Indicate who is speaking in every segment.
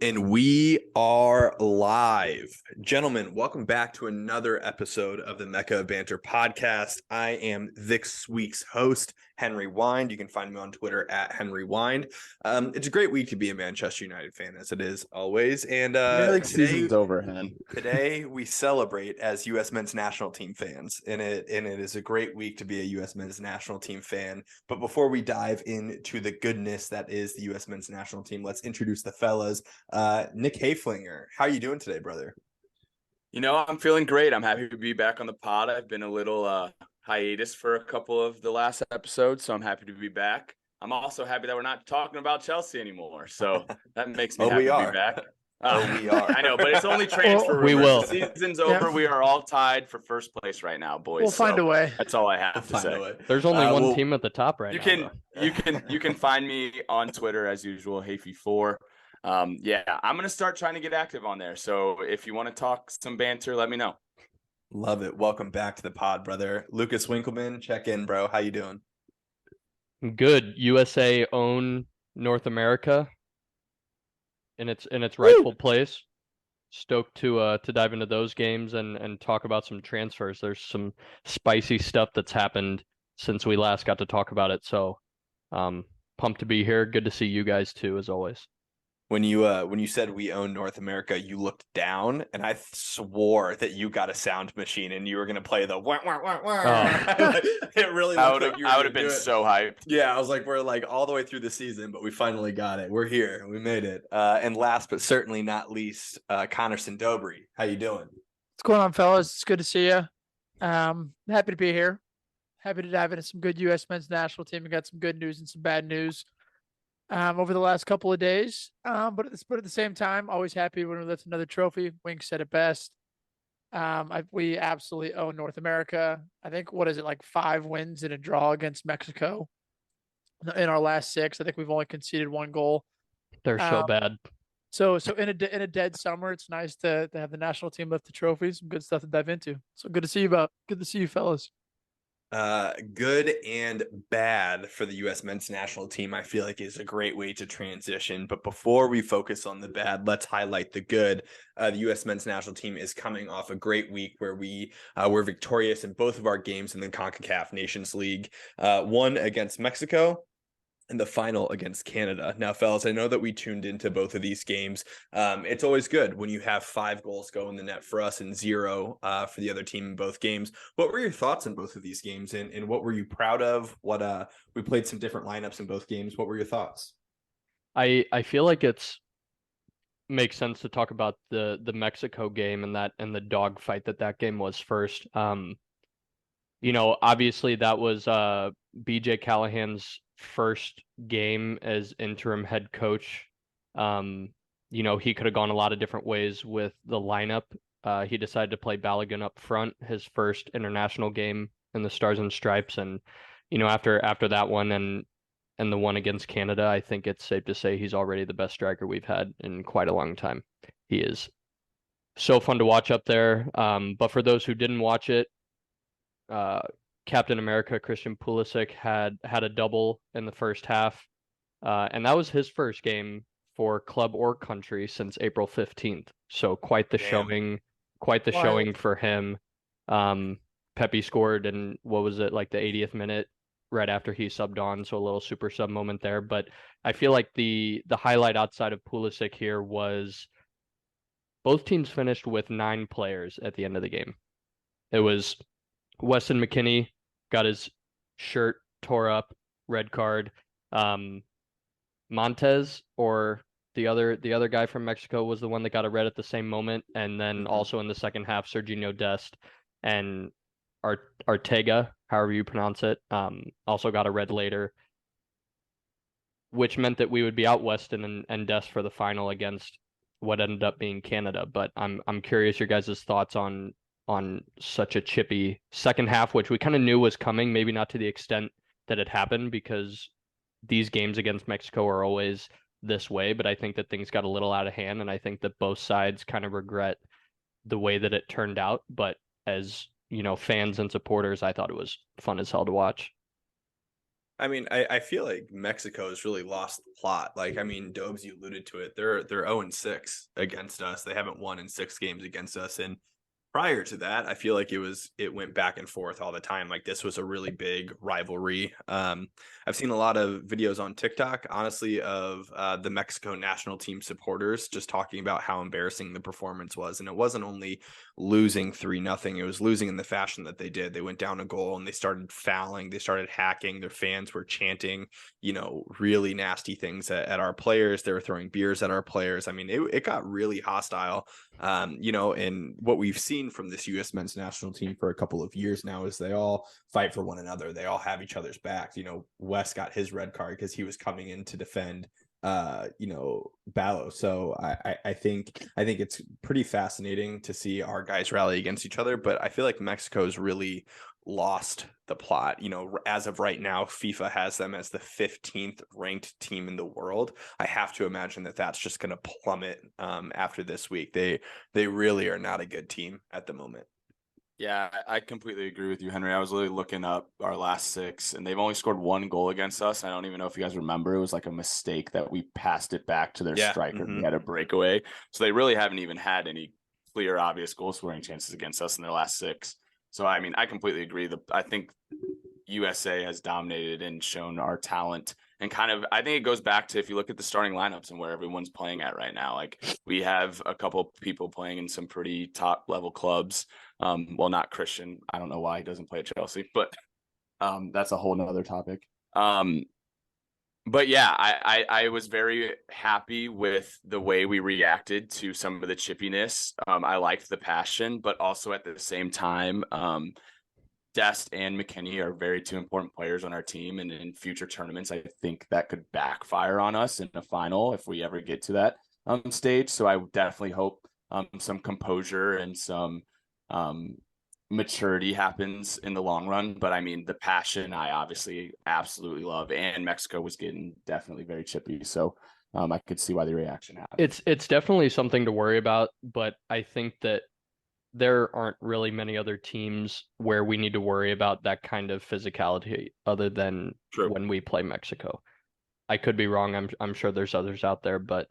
Speaker 1: And we are live. Gentlemen, welcome back to another episode of the Mecca Banter podcast. I am this week's host, Henry Wind. You can find me on Twitter at Henry Wind. It's a great week to be a Manchester United fan, as it is always. And
Speaker 2: season's over, Hen.
Speaker 1: Today we celebrate as U.S. men's national team fans, and it is a great week to be a U.S. men's national team fan. But before we dive into the goodness that is the U.S. men's national team, let's introduce the fellas. Nick Hayflinger, how are you doing today, brother?
Speaker 2: I'm feeling great. I'm happy to be back on the pod. I've been a little hiatus for a couple of the last episodes, so I'm happy to be back. I'm also happy that we're not talking about Chelsea anymore, so that makes me happy to be back.
Speaker 1: We are.
Speaker 2: I know, but it's only transfer rumors.
Speaker 3: We will.
Speaker 2: The season's over.
Speaker 3: Yep.
Speaker 2: We are all tied for first place right now, boys.
Speaker 3: We'll find a way.
Speaker 2: That's all I have to say.
Speaker 3: There's only one team at the top right now.
Speaker 2: You can find me on Twitter as usual, Hayfy4. I'm going to start trying to get active on there. So if you want to talk some banter, let me know.
Speaker 1: Love it. Welcome back to the pod, brother. Lucas Winkleman, check in, bro. How you doing?
Speaker 3: Good. USA own North America in its rightful place. Stoked to dive into those games and talk about some transfers. There's some spicy stuff that's happened since we last got to talk about it. So pumped to be here. Good to see you guys too, as always.
Speaker 1: When you said we own North America, you looked down, and I swore that you got a sound machine and you were gonna play the wah, wah, wah, wah.
Speaker 3: Oh.
Speaker 1: It really
Speaker 2: I
Speaker 1: looked
Speaker 2: would
Speaker 1: like you
Speaker 2: have been so hyped.
Speaker 1: Yeah, I was like, we're like all the way through the season, but we finally got it. We're here. We made it. And last but certainly not least, Connor Sindobri. How you doing?
Speaker 4: What's going on, fellas? It's good to see you. Happy to be here. Happy to dive into some good U.S. men's national team. We got some good news and some bad news over the last couple of days. But at the same time, always happy when we lift another trophy. Wink said it best. We absolutely own North America. I think, what is it, like 5 wins and a draw against Mexico in our last 6. I think we've only conceded 1 goal.
Speaker 3: They're so bad.
Speaker 4: So in a dead summer, it's nice to have the national team lift the trophy. Some good stuff to dive into. So good to see you, fellas.
Speaker 1: Good and bad for the U.S. men's national team, I feel like, is a great way to transition. But before we focus on the bad, let's highlight the good. The U.S. men's national team is coming off a great week where we were victorious in both of our games in the CONCACAF Nations League, one against Mexico and the final against Canada. Now, fellas, I know that we tuned into both of these games. It's always good when you have 5 goals go in the net for us and 0 for the other team in both games. What were your thoughts on both of these games, and what were you proud of? We played some different lineups in both games. What were your thoughts?
Speaker 3: I feel like makes sense to talk about the Mexico game and the dogfight that game was first. Obviously that was BJ Callahan's first game as interim head coach. He could have gone a lot of different ways with the lineup. He decided to play Balogun up front, his first international game in the Stars and Stripes. And, after that one and the one against Canada, I think it's safe to say he's already the best striker we've had in quite a long time. He is so fun to watch up there. But for those who didn't watch it, Captain America Christian Pulisic had a double in the first half, and that was his first game for club or country since April 15th. So quite the showing for him. Pepe scored in, what was it, like the 80th minute, right after he subbed on, so a little super sub moment there. But I feel like the highlight outside of Pulisic here was both teams finished with 9 players at the end of the game. It was Weston McKennie got his shirt tore up, red card. Montez, or the other guy from Mexico, was the one that got a red at the same moment. And then also in the second half, Serginho Dest and Ortega, however you pronounce it, also got a red later, which meant that we would be out Weston and Dest for the final against what ended up being Canada. But I'm curious your guys' thoughts on such a chippy second half, which we kind of knew was coming, maybe not to the extent that it happened, because these games against Mexico are always this way. But I think that things got a little out of hand, and I think that both sides kind of regret the way that it turned out. But as fans and supporters, I thought it was fun as hell to watch.
Speaker 1: I mean, I feel like Mexico has really lost the plot. Like, I mean, Dobes, you alluded to it. They're 0-6 against us. They haven't won in 6 games against us. And prior to that, I feel like it went back and forth all the time. Like, this was a really big rivalry. I've seen a lot of videos on TikTok, honestly, of the Mexico national team supporters just talking about how embarrassing the performance was. And it wasn't only losing 3-0, it was losing in the fashion that they did. They went down a goal and they started fouling, they started hacking, their fans were chanting, really nasty things at our players. They were throwing beers at our players. I mean, it got really hostile. And what we've seen from this U.S. men's national team for a couple of years now is they all fight for one another. They all have each other's backs. Wes got his red card because he was coming in to defend Balo. So I think it's pretty fascinating to see our guys rally against each other, but I feel like Mexico's really lost the plot. As of right now, FIFA has them as the 15th ranked team in the world. I have to imagine that that's just going to plummet after this week. They really are not a good team at the moment.
Speaker 2: Yeah, I completely agree with you, Henry. I was literally looking up our last 6, and they've only scored 1 goal against us. I don't even know if you guys remember. It was like a mistake that we passed it back to their striker. We had a breakaway. So they really haven't even had any clear, obvious goal-scoring chances against us in their last 6. So, I mean, I completely agree. I think USA has dominated and shown our talent. And I think it goes back to, if you look at the starting lineups and where everyone's playing at right now, like we have a couple people playing in some pretty top level clubs. Well, not Christian. I don't know why he doesn't play at Chelsea, but that's a whole nother topic. But yeah, I was very happy with the way we reacted to some of the chippiness. I liked the passion, but also at the same time, Dest and McKinney are very 2 important players on our team, and in future tournaments, I think that could backfire on us in the final if we ever get to that stage. So I definitely hope some composure and some maturity happens in the long run. But I mean, the passion I obviously absolutely love, and Mexico was getting definitely very chippy. So I could see why the reaction happened.
Speaker 3: It's definitely something to worry about, but I think that there aren't really many other teams where we need to worry about that kind of physicality other than when we play Mexico. I could be wrong. I'm sure there's others out there, but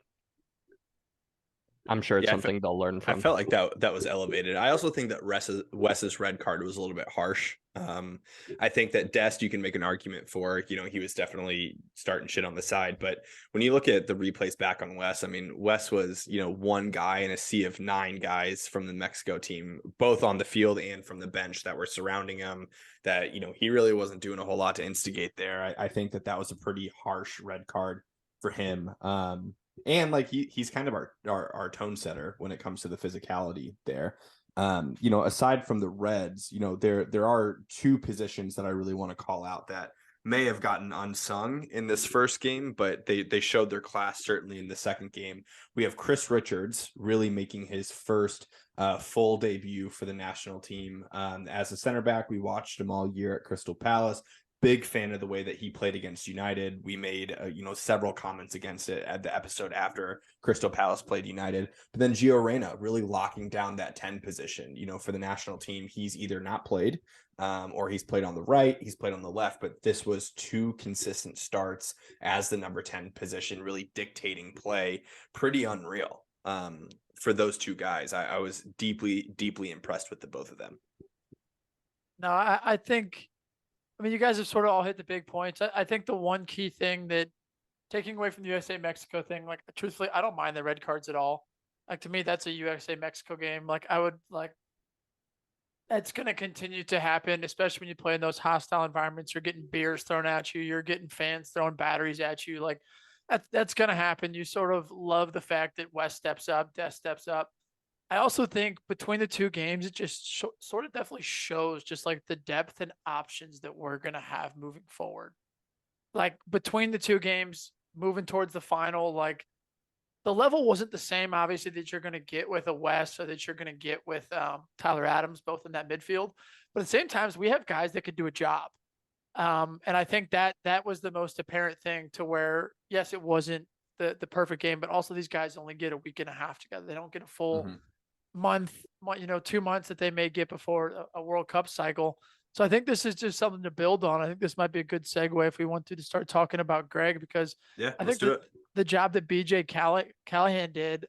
Speaker 3: I'm sure it's something they'll learn from.
Speaker 1: I felt like that was elevated. I also think that Wes's red card was a little bit harsh. I think that Dest, you can make an argument for, he was definitely starting shit on the side. But when you look at the replays back on Wes, I mean, Wes was, one guy in a sea of 9 guys from the Mexico team, both on the field and from the bench that were surrounding him, that, he really wasn't doing a whole lot to instigate there. I think that was a pretty harsh red card for him. And like he's kind of our tone setter when it comes to the physicality there. Aside from the Reds, there are 2 positions that I really want to call out that may have gotten unsung in this first game, but they showed their class certainly in the second game. We have Chris Richards really making his first full debut for the national team. As a center back, we watched him all year at Crystal Palace. Big fan of the way that he played against United. We made, several comments against it at the episode after Crystal Palace played United. But then Gio Reyna really locking down that 10 position, for the national team. He's either not played or he's played on the right, he's played on the left. But this was 2 consistent starts as the number 10 position, really dictating play. Pretty unreal for those 2 guys. I was deeply, deeply impressed with the both of them.
Speaker 4: No, I think, you guys have sort of all hit the big points. I think the one key thing that, taking away from the USA-Mexico thing, like, truthfully, I don't mind the red cards at all. Like, to me, that's a USA-Mexico game. Like, it's going to continue to happen, especially when you play in those hostile environments. You're getting beers thrown at you. You're getting fans throwing batteries at you. Like, that's going to happen. You sort of love the fact that West steps up, Des steps up. I also think between the 2 games, it just sort of definitely shows just like the depth and options that we're going to have moving forward. Like, between the 2 games, moving towards the final, like, the level wasn't the same, obviously, that you're going to get with a West or that you're going to get with Tyler Adams, both in that midfield. But at the same time, we have guys that could do a job. And I think that was the most apparent thing, to where, yes, it wasn't the perfect game, but also these guys only get a week and a half together. They don't get a full month, 2 months that they may get before a World Cup cycle. So I think this is just something to build on. I think this might be a good segue if we want to start talking about Greg, because
Speaker 1: Yeah,
Speaker 4: I
Speaker 1: let's
Speaker 4: think
Speaker 1: do it.
Speaker 4: the job that BJ Callahan did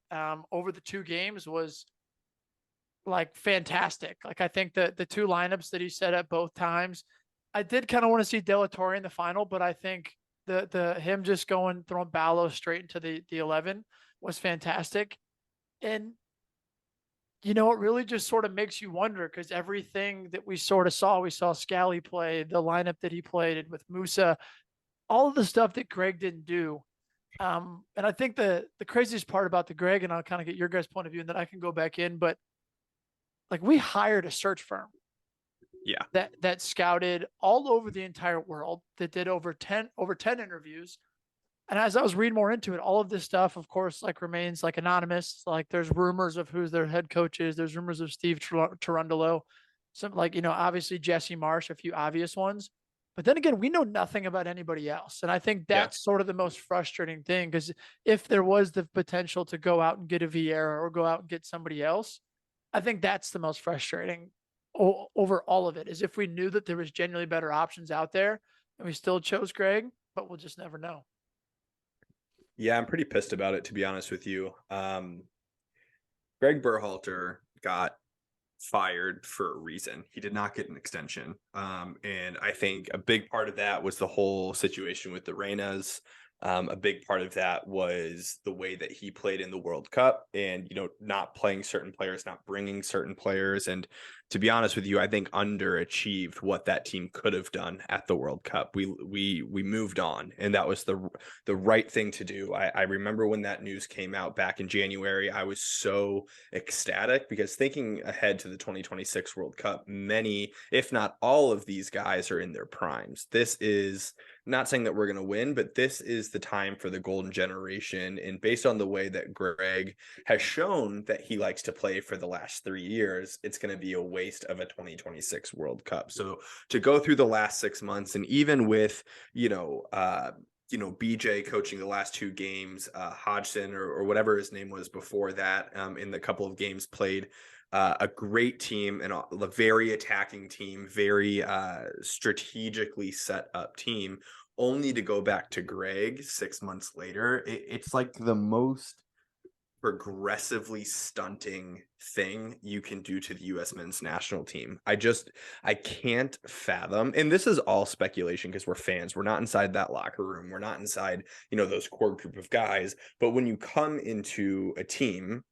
Speaker 4: over the 2 games was like fantastic. Like I think that the 2 lineups that he set up both times, I did kind of want to see De La Torre in the final, but I think the him just throwing Balo straight into the 11 was fantastic. And you know, it really just sort of makes you wonder because everything that we saw, we saw Scally play, the lineup that he played and with Musa, all of the stuff that Greg didn't do. And I think the craziest part about the Greg, and I'll kind of get your guys' point of view, and then I can go back in, but like we hired a search firm
Speaker 1: Yeah.
Speaker 4: that scouted all over the entire world, that did over 10 interviews. And as I was reading more into it, all of this stuff, of course, like remains like anonymous. Like there's rumors of who their head coach is. There's rumors of Steve Turundolo, some like, you know, obviously Jesse Marsh, a few obvious ones. But then again, we know nothing about anybody else. And I think that's sort of the most frustrating thing, because if there was the potential to go out and get a Vieira or go out and get somebody else, I think that's the most frustrating over all of it, is if we knew that there was genuinely better options out there and we still chose Greg, but we'll just never know.
Speaker 1: Yeah, I'm pretty pissed about it, to be honest with you. Greg Berhalter got fired for a reason. He did not get an extension. And I think a big part of that was the whole situation with the Reynas. A big part of that was the way that he played in the World Cup and, you know, not playing certain players, not bringing certain players. And to be honest with you, I think underachieved what that team could have done at the World Cup. We moved on, and that was the right thing to do. I remember when that news came out back in January, I was so ecstatic because thinking ahead to the 2026 World Cup, many, if not all of these guys are in their primes. This is not saying that we're going to win, but this is the time for the golden generation. And based on the way that Greg has shown that he likes to play for the last 3 years, it's going to be a waste of a 2026 World Cup. So to go through the last 6 months, and even with, BJ coaching the last 2 games, Hodgson or whatever his name was before that, in the couple of games played, a great team and a very attacking team, very strategically set up team, only to go back to Greg 6 months later. It's like the most progressively stunting thing you can do to the U.S. men's national team. I can't fathom, and this is all speculation because we're fans. We're not inside that locker room. We're not inside, those core group of guys. But when you come into a team,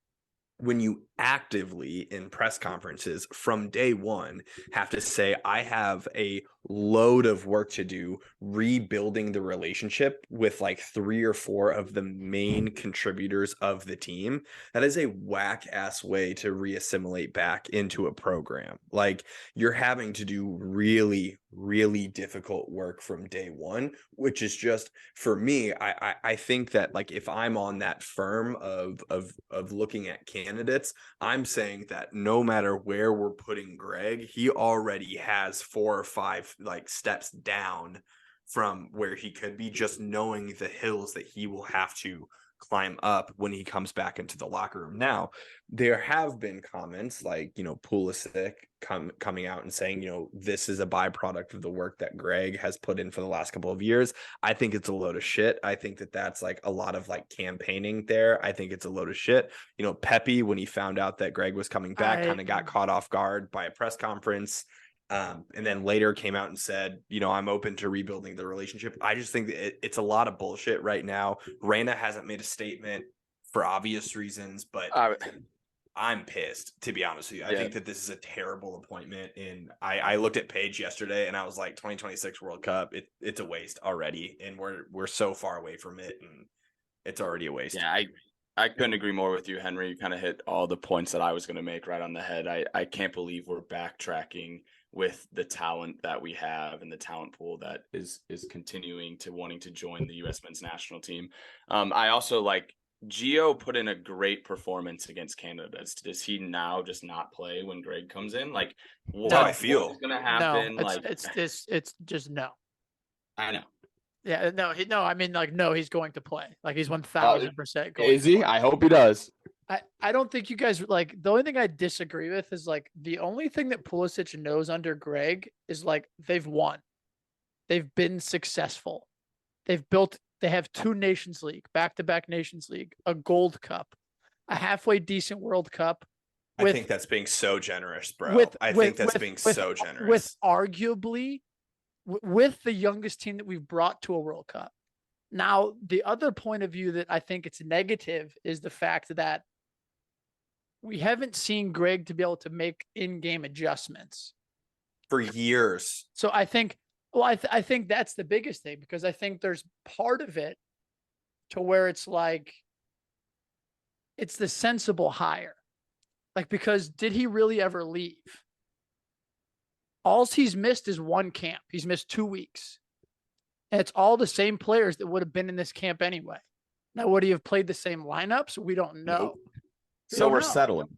Speaker 1: when you actively in press conferences from day one have to say, I have a load of work to do rebuilding the relationship with like 3 or 4 of the main contributors of the team, that is a whack ass way to reassimilate back into a program. Like, you're having to do really, really difficult work from day one, which is just, for me, I think that, like, if I'm on that firm of looking at candidates, I'm saying that no matter where we're putting Greg, he already has 4 or 5 like steps down from where he could be, just knowing the hills that he will have to climb up when he comes back into the locker room. Now, there have been comments like, Pulisic coming out and saying, this is a byproduct of the work that Greg has put in for the last couple of years. I think it's a load of shit. I think that that's like a lot of like campaigning there. I think it's a load of shit. Pepe, when he found out that Greg was coming back, kind of got caught off guard by a press conference. And then later came out and said, I'm open to rebuilding the relationship. I just think that it's a lot of bullshit right now. Reyna hasn't made a statement for obvious reasons, but I'm pissed, to be honest with you. I think that this is a terrible appointment. And I looked at Paige yesterday and I was like, 2026 World Cup, it's a waste already. And we're so far away from it, and it's already a waste.
Speaker 2: Yeah, I couldn't agree more with you, Henry. You kind of hit all the points that I was going to make right on the head. I can't believe we're backtracking with the talent that we have and the talent pool that is continuing to wanting to join the U.S. men's national team. I also like Gio put in a great performance against Canada. Does he now just not play when Greg comes in? Like, what
Speaker 1: I feel
Speaker 2: is going to happen?
Speaker 4: No, it's just no.
Speaker 2: I know.
Speaker 4: Yeah, no, I mean, like, no, he's going to play. Like, he's 1000% going.
Speaker 2: Is he? I hope he does.
Speaker 4: I don't think you guys like the only thing I disagree with is like the only thing that Pulisic knows under Greg is like they've won. They've been successful. They have 2 Nations League, back-to-back Nations League, a Gold Cup, a halfway decent World Cup
Speaker 1: I
Speaker 4: with
Speaker 1: think that's being so generous, bro.
Speaker 4: with
Speaker 1: I
Speaker 4: with
Speaker 1: think that's
Speaker 4: with
Speaker 1: being
Speaker 4: with,
Speaker 1: so
Speaker 4: with
Speaker 1: generous.
Speaker 4: arguably with the youngest team that we've brought to a World Cup. Now, the other point of view that I think it's negative is the fact that we haven't seen Greg to be able to make in-game adjustments
Speaker 1: For years.
Speaker 4: So I think, well, I think that's the biggest thing because I think there's part of it to where it's like, it's the sensible hire. Like, because did he really ever leave? All he's missed is 1 camp. He's missed 2 weeks. And it's all the same players that would have been in this camp anyway. Now, would he have played the same lineups? We don't know.
Speaker 1: Nope.
Speaker 2: So we're settling.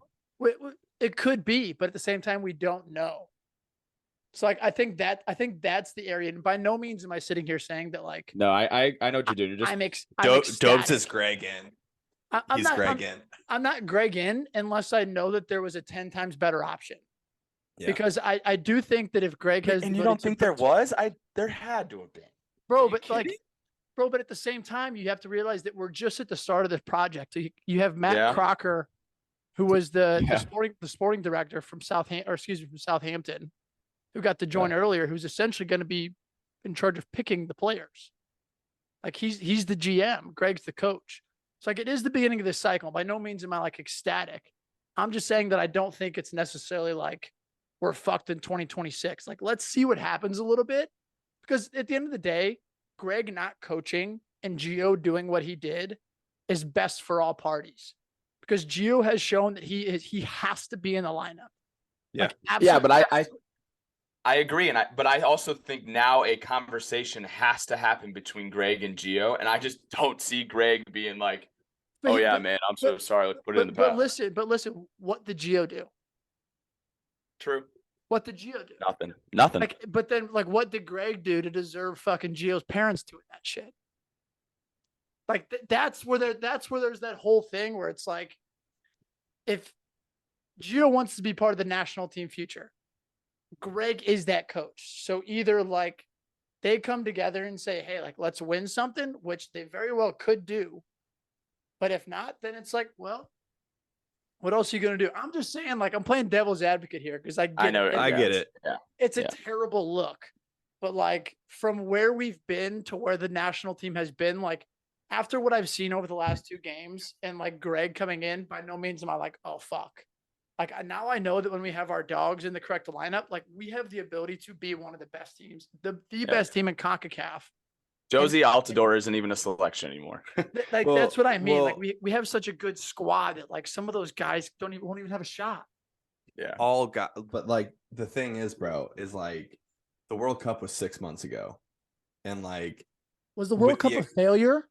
Speaker 4: It could be, but at the same time, we don't know. So like I think that's the area. And by no means am I sitting here saying that like
Speaker 2: No, I know what you're doing. You're just
Speaker 4: I'm ecstatic.
Speaker 1: Dobes is Greg in.
Speaker 4: I'm
Speaker 1: He's
Speaker 4: not,
Speaker 1: Greg in.
Speaker 4: I'm not Greg in unless I know that there was a 10 times better option.
Speaker 1: Yeah.
Speaker 4: Because I do think that if Greg has
Speaker 2: and you don't think there was? There had to have been.
Speaker 4: Bro, but at the same time, you have to realize that we're just at the start of this project. So you have Matt Crocker, who was the sporting director from Southampton, who got to join earlier, who's essentially going to be in charge of picking the players. Like he's the GM, Greg's the coach. So like it is the beginning of this cycle. By no means am I like ecstatic. I'm just saying that I don't think it's necessarily like we're fucked in 2026. Like let's see what happens a little bit. Because at the end of the day, Greg not coaching and Gio doing what he did is best for all parties. Because Gio has shown that he has to be in the lineup.
Speaker 1: Yeah.
Speaker 2: Like, but I agree, but I also think now a conversation has to happen between Greg and Gio, and I just don't see Greg being like, man, I'm so sorry. Let's put it in the past.
Speaker 4: But listen, what did Gio do?
Speaker 2: True.
Speaker 4: What did Gio do?
Speaker 2: Nothing.
Speaker 4: Like, but then, like, what did Greg do to deserve fucking Gio's parents doing that shit? Like, that's where there's that whole thing where it's like, if Gio wants to be part of the national team future, Greg is that coach. So either like they come together and say, hey, like, let's win something, which they very well could do. But if not, then it's like, well, what else are you going to do? I'm just saying, like, I'm playing devil's advocate here because I get it.
Speaker 2: Yeah.
Speaker 4: It's a terrible look. But like from where we've been to where the national team has been, like after what I've seen over the last 2 games and like Greg coming in, by no means am I like, oh, fuck. Like now I know that when we have our dogs in the correct lineup, like we have the ability to be one of the best teams, the best team in CONCACAF.
Speaker 2: Josie Altidore isn't even a selection anymore.
Speaker 4: Like that's what I mean. Like we have such a good squad that like some of those guys won't even have a shot.
Speaker 2: Yeah.
Speaker 5: But like the thing is, bro, is like the World Cup was 6 months ago. And like
Speaker 4: was the World Cup a failure?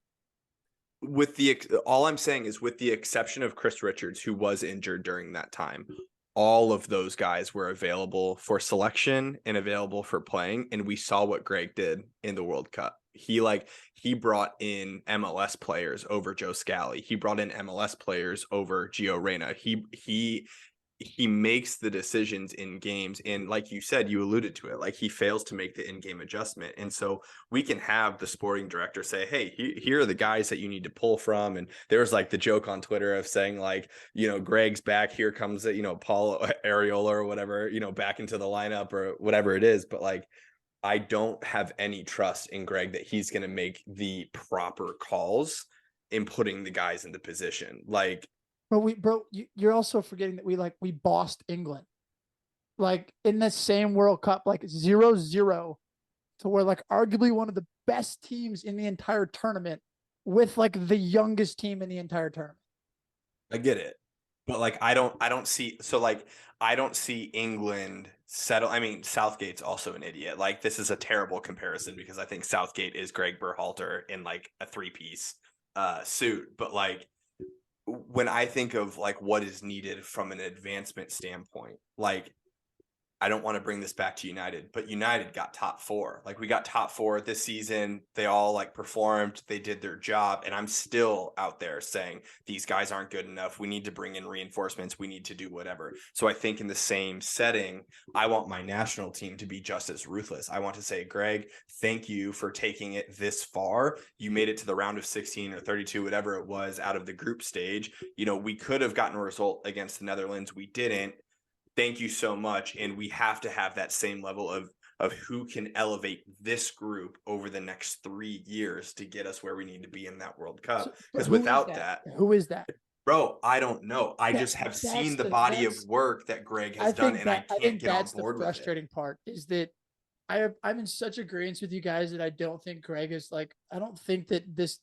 Speaker 1: All I'm saying is with the exception of Chris Richards, who was injured during that time, all of those guys were available for selection and available for playing. And we saw what Greg did in the World Cup. He brought in MLS players over Joe Scally. He brought in MLS players over Gio Reyna. He makes the decisions in games. And like you said, you alluded to it, like he fails to make the in-game adjustment. And so we can have the sporting director say, hey, here are the guys that you need to pull from. And there's like the joke on Twitter of saying like, Greg's back, here comes, Paul Areola or whatever, back into the lineup or whatever it is. But like, I don't have any trust in Greg that he's going to make the proper calls in putting the guys into position. Like,
Speaker 4: you're also forgetting that we bossed England, like in the same World Cup, like 0-0 to where like arguably one of the best teams in the entire tournament with like the youngest team in the entire tournament.
Speaker 1: I get it. But like, I don't see England settle. I mean, Southgate's also an idiot. Like this is a terrible comparison because I think Southgate is Greg Berhalter in like a 3-piece suit. But like, when I think of like what is needed from an advancement standpoint, like I don't want to bring this back to United, but United got top 4. Like we got top 4 this season. They all like performed. They did their job. And I'm still out there saying these guys aren't good enough. We need to bring in reinforcements. We need to do whatever. So I think in the same setting, I want my national team to be just as ruthless. I want to say, Greg, thank you for taking it this far. You made it to the round of 16 or 32, whatever it was, out of the group stage. You know, we could have gotten a result against the Netherlands. We didn't. Thank you so much. And we have to have that same level of who can elevate this group over the next 3 years to get us where we need to be in that World Cup. Because without that,
Speaker 4: who is that?
Speaker 1: Bro, I don't know. I just have seen the body of work that Greg has done, and I can't get on board with it.
Speaker 4: The frustrating part is that I'm in such agreement with you guys that I don't think Greg is like, I don't think that this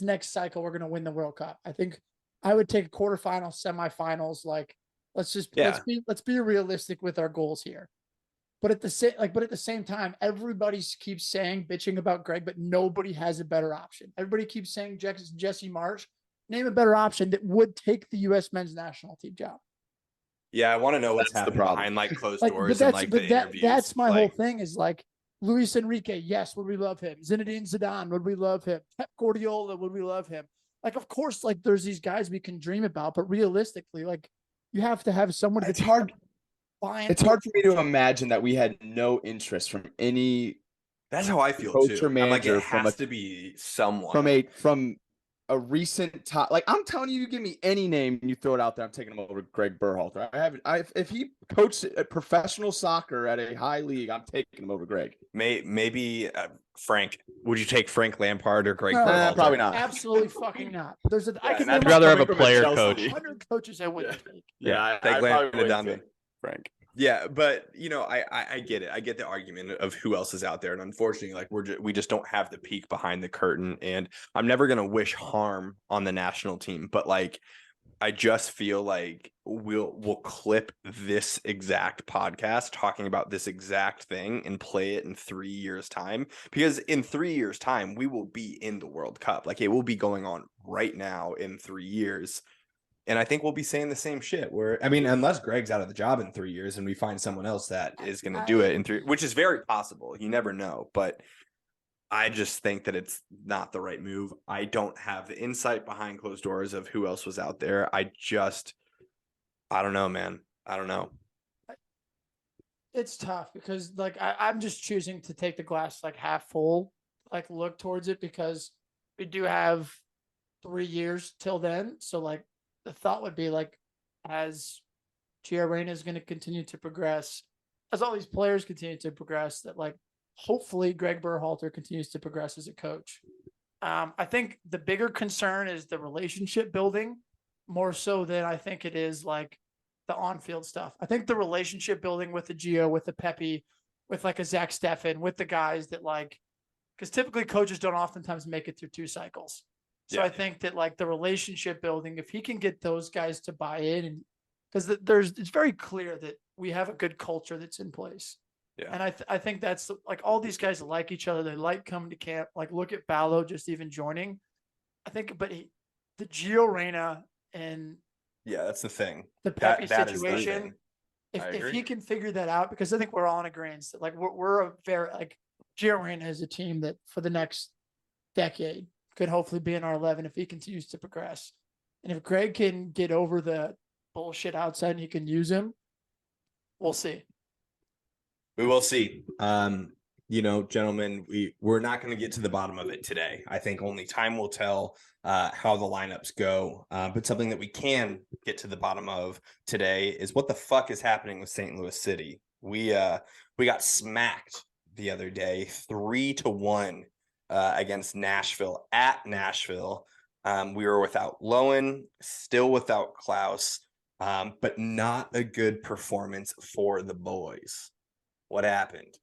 Speaker 4: next cycle we're gonna win the World Cup. I think I would take quarterfinals, semifinals, like let's be realistic with our goals here. But at the same time, everybody keeps bitching about Greg, but nobody has a better option. Everybody keeps saying Jesse Marsch. Name a better option that would take the U.S. men's national team job.
Speaker 1: Yeah, I want to know what's happening behind like closed doors and like the interviews.
Speaker 4: That's my whole thing is like Luis Enrique. Yes, would we love him? Zinedine Zidane. Would we love him? Pep Guardiola. Would we love him? Like, of course, like there's these guys we can dream about, but realistically, like you have to have someone.
Speaker 6: It's hard. It's hard for me to imagine that we had no interest from any.
Speaker 1: That's how I feel
Speaker 6: coach
Speaker 1: too.
Speaker 6: or manager.
Speaker 1: I'm like, it has to be someone
Speaker 6: from a recent top. Like I'm telling you, give me any name and you throw it out there, I'm taking him over Greg Berhalter. If he coached professional soccer at a high league, I'm taking him over Greg.
Speaker 1: Maybe Frank. Would you take Frank Lampard or Greg Berhalter?
Speaker 6: Probably not.
Speaker 4: Absolutely fucking not.
Speaker 3: I'd rather have a player coach.
Speaker 4: 100 coaches I wouldn't take.
Speaker 6: Yeah,
Speaker 1: I
Speaker 6: probably Frank.
Speaker 1: Yeah, but you know, I get it. I get the argument of who else is out there, and unfortunately, like we just don't have the peek behind the curtain. And I'm never gonna wish harm on the national team, but like I just feel like we'll clip this exact podcast talking about this exact thing and play it in 3 years' time, because in 3 years' time we will be in the World Cup. Like it will be going on right now in 3 years. And I think we'll be saying the same shit unless Greg's out of the job in 3 years and we find someone else that is going to do it in 3, which is very possible. You never know. But I just think that it's not the right move. I don't have the insight behind closed doors of who else was out there. I don't know, man. I don't know.
Speaker 4: It's tough because like I'm just choosing to take the glass like half full, like look towards it, because we do have 3 years till then. So like, the thought would be like, as Gio Reyna is going to continue to progress, as all these players continue to progress, that like hopefully Greg Berhalter continues to progress as a coach. I think the bigger concern is the relationship building more so than I think it is like the on-field stuff. I think the relationship building with the Gio, with the Pepe, with like a Zach Steffen, with the guys that like, because typically coaches don't oftentimes make it through 2 cycles. So yeah. I think that like the relationship building, if he can get those guys to buy in, and because it's very clear that we have a good culture that's in place. Yeah. And I think that's like all these guys like each other. They like coming to camp. Like look at Balo just even joining. I think, but the Gio Reyna and
Speaker 1: that's the thing.
Speaker 4: The Pepe situation. If he can figure that out, because I think we're all in agreement that like we're a very like Gio Reyna is a team that for the next decade could hopefully be in our 11 if he continues to progress. And if Greg can get over the bullshit outside and he can use him, we'll see.
Speaker 1: We will see. Gentlemen, we're not going to get to the bottom of it today. I think only time will tell how the lineups go. But something that we can get to the bottom of today is what the fuck is happening with St. Louis City. We got smacked the other day, 3-1. Against Nashville at Nashville. We were without Lowen, still without Klaus, but not a good performance for the boys. What happened?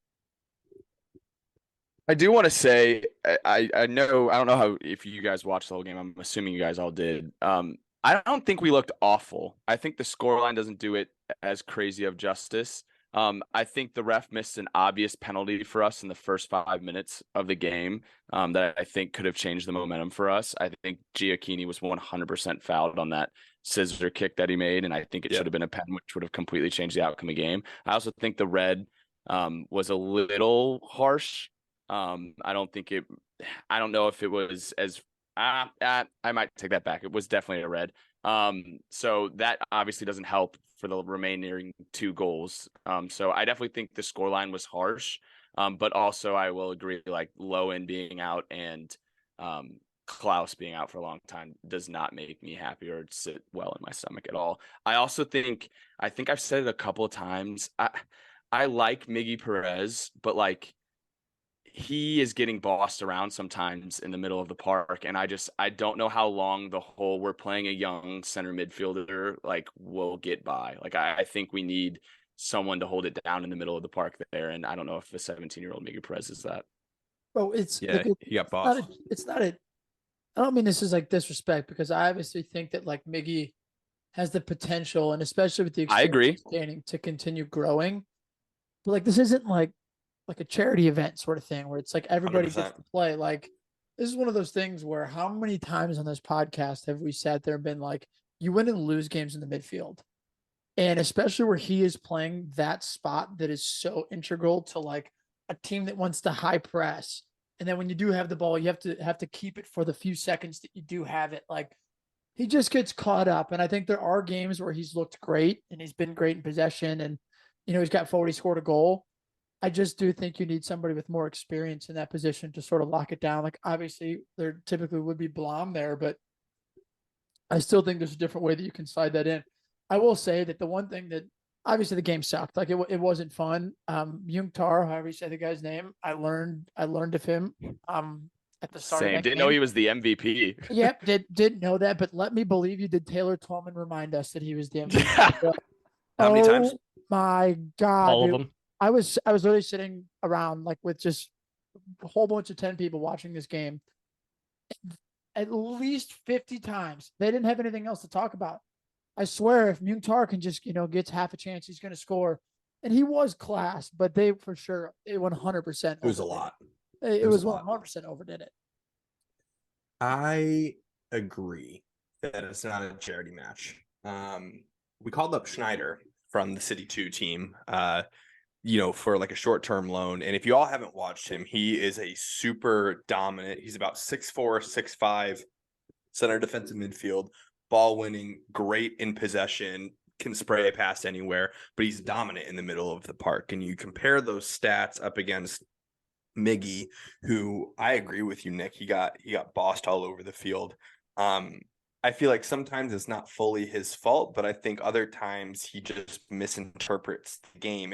Speaker 2: I do want to say, I don't know how, if you guys watched the whole game, I'm assuming you guys all did. I don't think we looked awful. I think the scoreline doesn't do it as crazy of justice. I think the ref missed an obvious penalty for us in the first 5 minutes of the game that I think could have changed the momentum for us. I think Giacchini was 100% fouled on that scissor kick that he made, and I think it should have been a pen, which would have completely changed the outcome of the game. I also think the red was a little harsh. I don't know if it was as I might take that back. It was definitely a red. So that obviously doesn't help for the remaining 2 goals. So I definitely think the scoreline was harsh. But also I will agree, like Lowen being out and Klaus being out for a long time does not make me happy or sit well in my stomach at all. I think I've said it a couple of times. I like Miggy Perez, but like he is getting bossed around sometimes in the middle of the park. And I don't know how long we're playing a young center midfielder, like will get by. Like, I think we need someone to hold it down in the middle of the park there. And I don't know if a 17-year-old Miguel Perez is that.
Speaker 4: Bro, it's
Speaker 1: Yeah,
Speaker 4: like,
Speaker 1: he got bossed.
Speaker 4: it's not a, I don't mean this is like disrespect, because I obviously think that like Miggy has the potential, and especially with the
Speaker 2: I agree.
Speaker 4: experience he's gaining, to continue growing. But like, this isn't like a charity event sort of thing where it's like everybody gets
Speaker 1: 100%.
Speaker 4: to play. Like, this is one of those things where how many times on this podcast have we sat there and been like, you win and lose games in the midfield. And especially where he is playing that spot that is so integral to like a team that wants to high press. And then when you do have the ball, you have to keep it for the few seconds that you do have it. Like, he just gets caught up. And I think there are games where he's looked great and he's been great in possession, and he's got forward, he scored a goal. I just do think you need somebody with more experience in that position to sort of lock it down. Like, obviously there typically would be Blom there, but I still think there's a different way that you can slide that in. I will say that the one thing that obviously the game sucked, like it wasn't fun. Jung Tar, however you say the guy's name, I learned of him at the start.
Speaker 2: Same.
Speaker 4: Of that
Speaker 2: Didn't
Speaker 4: game.
Speaker 2: know he was the MVP.
Speaker 4: Yep, didn't know that, but let me believe you. Did Taylor Twellman remind us that he was the MVP?
Speaker 1: How many times?
Speaker 4: My God,
Speaker 3: All of
Speaker 4: dude.
Speaker 3: them.
Speaker 4: I was literally sitting around like with just a whole bunch of 10 people watching this game. At least 50 times. They didn't have anything else to talk about. I swear, if Mukhtar can just, gets half a chance, he's going to score. And he was class, but they for sure, it 100%.
Speaker 5: It was a lot.
Speaker 4: It was 100% overdid it.
Speaker 1: I agree that it's not a charity match. We called up Schneider from the City 2 team, for like a short-term loan. And if you all haven't watched him, he is a super dominant. He's about 6'4", 6'5", center defensive midfield, ball winning, great in possession, can spray past anywhere, but he's dominant in the middle of the park. And you compare those stats up against Miggy, who I agree with you, Nick. He got bossed all over the field. I feel like sometimes it's not fully his fault, but I think other times he just misinterprets the game.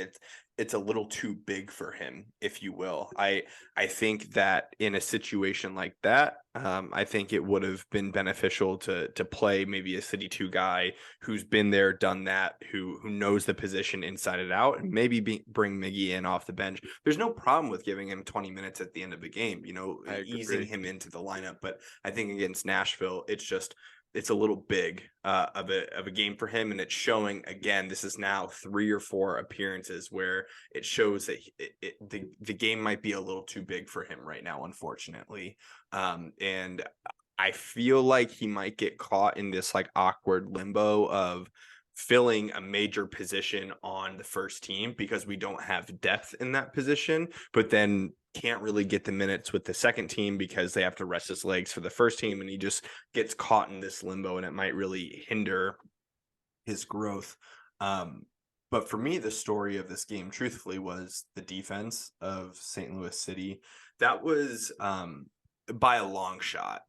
Speaker 1: It's a little too big for him, if you will. I think that in a situation like that, I think it would have been beneficial to play maybe a City 2 guy who's been there, done that, who knows the position inside and out, and maybe bring Miggy in off the bench. There's no problem with giving him 20 minutes at the end of the game, easing him into the lineup. But I think against Nashville, it's a little big of a game for him, and it's showing again. This is now 3 or 4 appearances where it shows that the game might be a little too big for him right now, unfortunately. And I feel like he might get caught in this like awkward limbo of filling a major position on the first team because we don't have depth in that position, but then can't really get the minutes with the second team because they have to rest his legs for the first team, and he just gets caught in this limbo, and it might really hinder his growth. But for me, the story of this game, truthfully, was the defense of St. Louis City. That was by a long shot,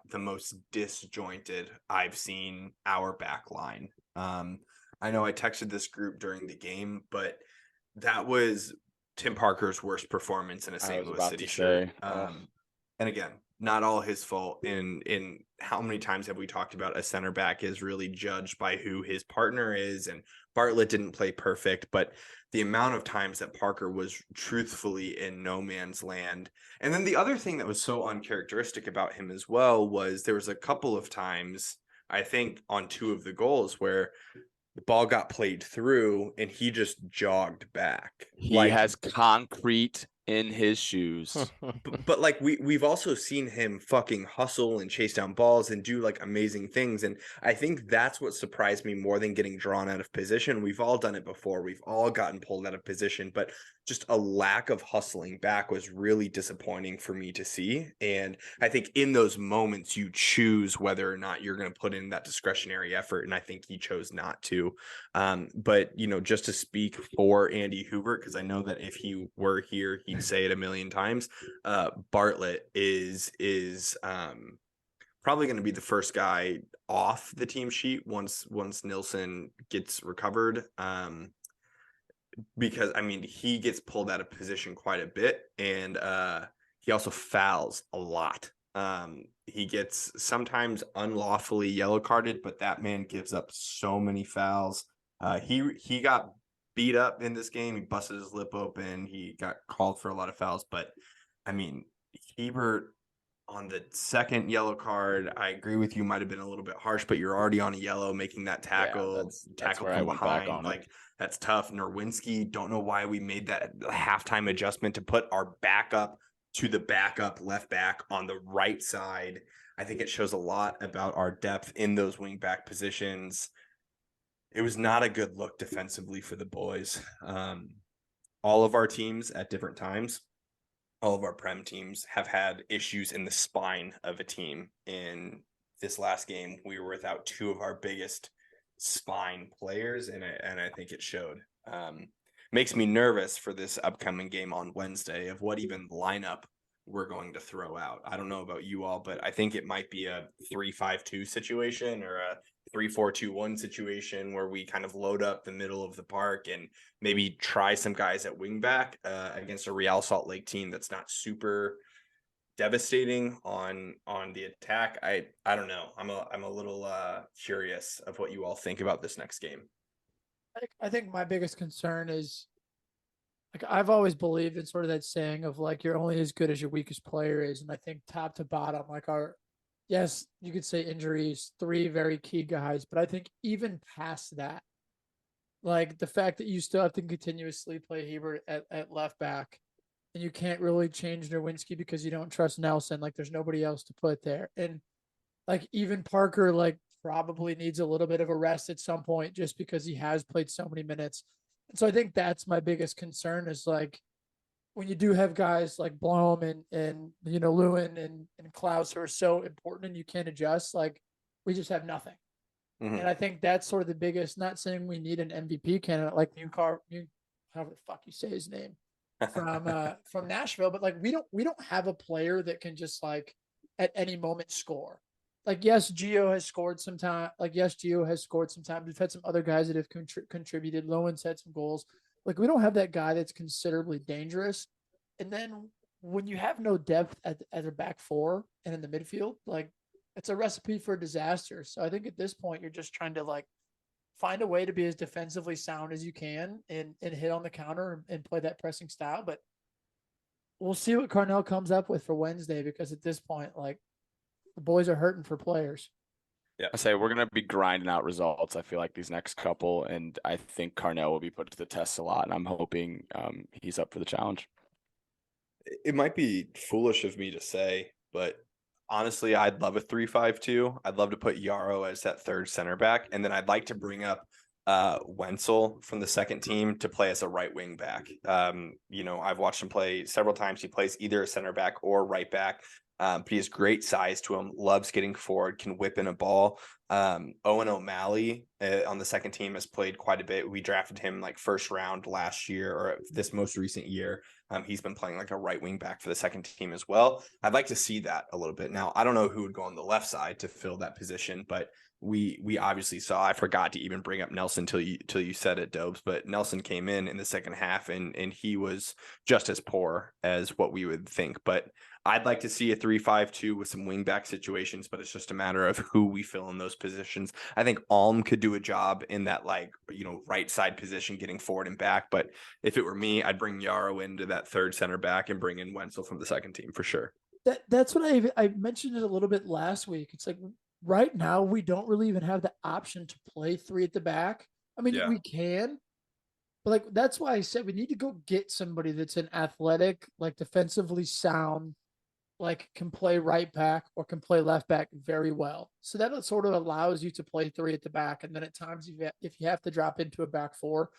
Speaker 1: the most disjointed I've seen our back line. I know I texted this group during the game, but that was Tim Parker's worst performance in a St. Louis City shirt. And again, not all his fault. In how many times have we talked about a center back is really judged by who his partner is, and Bartlett didn't play perfect, but the amount of times that Parker was truthfully in no man's land. And then the other thing that was so uncharacteristic about him as well was there was a couple of times, I think on 2 of the goals, where the ball got played through and he just jogged back.
Speaker 2: He has concrete in his shoes.
Speaker 1: But like we've also seen him fucking hustle and chase down balls and do like amazing things. And I think that's what surprised me more than getting drawn out of position. We've all done it before. We've all gotten pulled out of position, but just a lack of hustling back was really disappointing for me to see. And I think in those moments you choose whether or not you're going to put in that discretionary effort. And I think he chose not to. But just to speak for Andy Hubert, because I know that if he were here, he'd say it a million times. Bartlett is probably going to be the first guy off the team sheet once Nilsson gets recovered. Because he gets pulled out of position quite a bit, and he also fouls a lot. He gets sometimes unlawfully yellow carded, but that man gives up so many fouls. He got beat up in this game. He busted his lip open. He got called for a lot of fouls, but Hebert on the second yellow card, I agree with you, might have been a little bit harsh, but you're already on a yellow making that tackle, tackle from behind. Like, that's tough. Nerwinski, don't know why we made that halftime adjustment to put our backup to the backup left back on the right side. I think it shows a lot about our depth in those wing back positions. It was not a good look defensively for the boys. All of our teams at different times, all of our Prem teams have had issues in the spine of a team. In this last game, we were without two of our biggest spine players, and I think it showed. Makes me nervous for this upcoming game on Wednesday of what even lineup we're going to throw out. I don't know about you all, but I think it might be a 3-5-2 situation or a 3-4-2-1 situation where we kind of load up the middle of the park and maybe try some guys at wingback against a Real Salt Lake team that's not super devastating on the attack. I don't know. I'm a little curious of what you all think about this next game.
Speaker 4: I think my biggest concern is, like, I've always believed in sort of that saying of like you're only as good as your weakest player is, and I think top to bottom, like yes, you could say injuries, 3 very key guys, but I think even past that, like the fact that you still have to continuously play Hebert at left back, and you can't really change Nerwinski because you don't trust Nelson. Like there's nobody else to put there, and like even Parker, like probably needs a little bit of a rest at some point just because he has played so many minutes. And so I think that's my biggest concern is like when you do have guys like Blom and Lewin and Klaus who are so important and you can't adjust, like we just have nothing. Mm-hmm. And I think that's sort of the biggest, not saying we need an MVP candidate like however the fuck you say his name from Nashville, but like we don't have a player that can just like at any moment score. Like, yes, Gio has scored some time. We've had some other guys that have contributed. Lowen's had some goals. Like, we don't have that guy that's considerably dangerous. And then when you have no depth at a back four and in the midfield, like, it's a recipe for disaster. So I think at this point, you're just trying to, like, find a way to be as defensively sound as you can and hit on the counter and play that pressing style. But we'll see what Carnell comes up with for Wednesday, because at this point, like, the boys are hurting for players.
Speaker 2: Yeah, I say we're going to be grinding out results, I feel like, these next couple, and I think Carnell will be put to the test a lot, and I'm hoping he's up for the challenge.
Speaker 1: It might be foolish of me to say, but honestly, I'd love a 3-5-2. I'd love to put Yarrow as that third center back, and then I'd like to bring up Wenzel from the second team to play as a right wing back. I've watched him play several times. He plays either a center back or right back. But he has great size to him, loves getting forward, can whip in a ball. Owen O'Malley on the second team has played quite a bit. We drafted him like first round last year or this most recent year. He's been playing like a right wing back for the second team as well. I'd like to see that a little bit. Now, I don't know who would go on the left side to fill that position, but we obviously saw, I forgot to even bring up Nelson till you said it, Dobes, but Nelson came in the second half and he was just as poor as what we would think. But I'd like to see a 3-5-2 with some wingback situations, but it's just a matter of who we fill in those positions. I think Alm could do a job in that, right side position, getting forward and back. But if it were me, I'd bring Yarrow into that third center back and bring in Wenzel from the second team for sure.
Speaker 4: That's what I mentioned it a little bit last week. It's like right now we don't really even have the option to play 3 at the back I mean,
Speaker 1: Yeah.
Speaker 4: we can, but like that's why I said we need to go get somebody that's an athletic, like defensively sound, like can play right back or can play left back very well. So that sort of allows you to play three at the back, and then at times if you have to drop into a back four,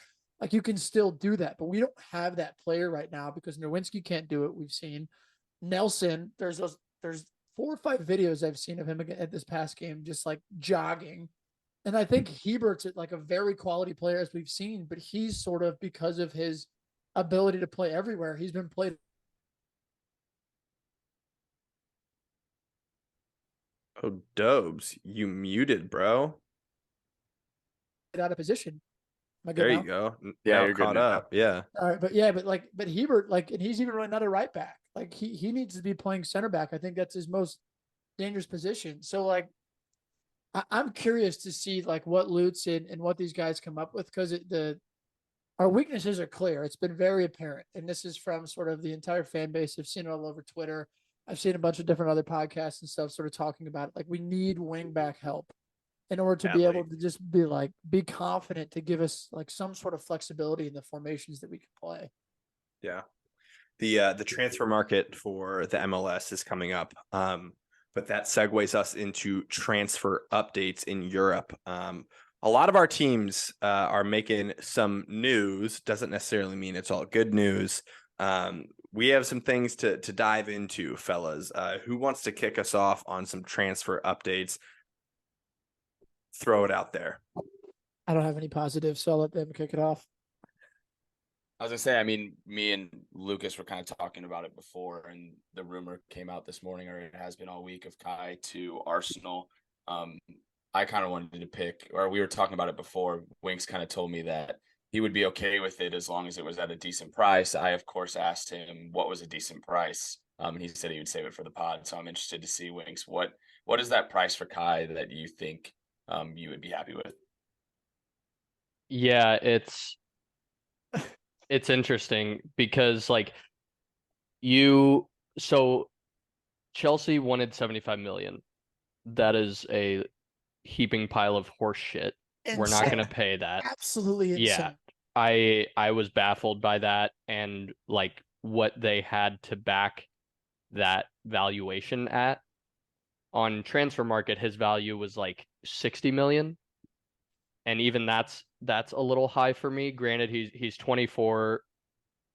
Speaker 4: like you can still do that. But we don't have that player right now because Nowinski can't do it. We've seen Nelson. There's 4 or 5 videos I've seen of him at this past game, just like jogging. And I think Hebert's like a very quality player as we've seen, but he's sort of because of his ability to play everywhere. He's been played
Speaker 1: Oh, Dobes, you muted, bro.
Speaker 4: out of position. Am I good
Speaker 1: There
Speaker 4: now?
Speaker 1: you go.
Speaker 2: Yeah,
Speaker 1: Now
Speaker 2: you're good
Speaker 1: caught
Speaker 2: now.
Speaker 1: up. Yeah.
Speaker 4: All right, but yeah, but Hebert, like, and he's even running out of right back. Like he needs to be playing center back. I think that's his most dangerous position. So like, I'm curious to see like what Lutz and what these guys come up with because our weaknesses are clear. It's been very apparent, and this is from sort of the entire fan base. I've seen it all over Twitter. I've seen a bunch of different other podcasts and stuff sort of talking about it. Like we need wing back help in order to be
Speaker 1: Badly.
Speaker 4: able to just be confident to give us like some sort of flexibility in the formations that we can play.
Speaker 1: Yeah. The transfer market for the MLS is coming up. But that segues us into transfer updates in Europe. A lot of our teams are making some news. Doesn't necessarily mean it's all good news. We have some things to dive into, fellas. Who wants to kick us off on some transfer updates? Throw it out there.
Speaker 4: I don't have any positives, so I'll let them kick it off.
Speaker 2: I was gonna say, I mean, me and Lucas were kind of talking about it before, and the rumor came out this morning, or it has been all week, of Kai to Arsenal. I kind of wanted to pick, or we were talking about it before. Winks kind of told me that he would be okay with it as long as it was at a decent price. I, of course, asked him what was a decent price, and he said he would save it for the pod. So I'm interested to see, Winks, what is that price for Kai that you think you would be happy with?
Speaker 3: Yeah, it's interesting because like so Chelsea wanted 75 million. That is a heaping pile of horse shit. We're not going to pay that.
Speaker 4: Absolutely
Speaker 3: Yeah.
Speaker 4: insane.
Speaker 3: I was baffled by that and like what they had to back that valuation at. On transfer market, his value was like 60 million. And even that's a little high for me. Granted, he's 24,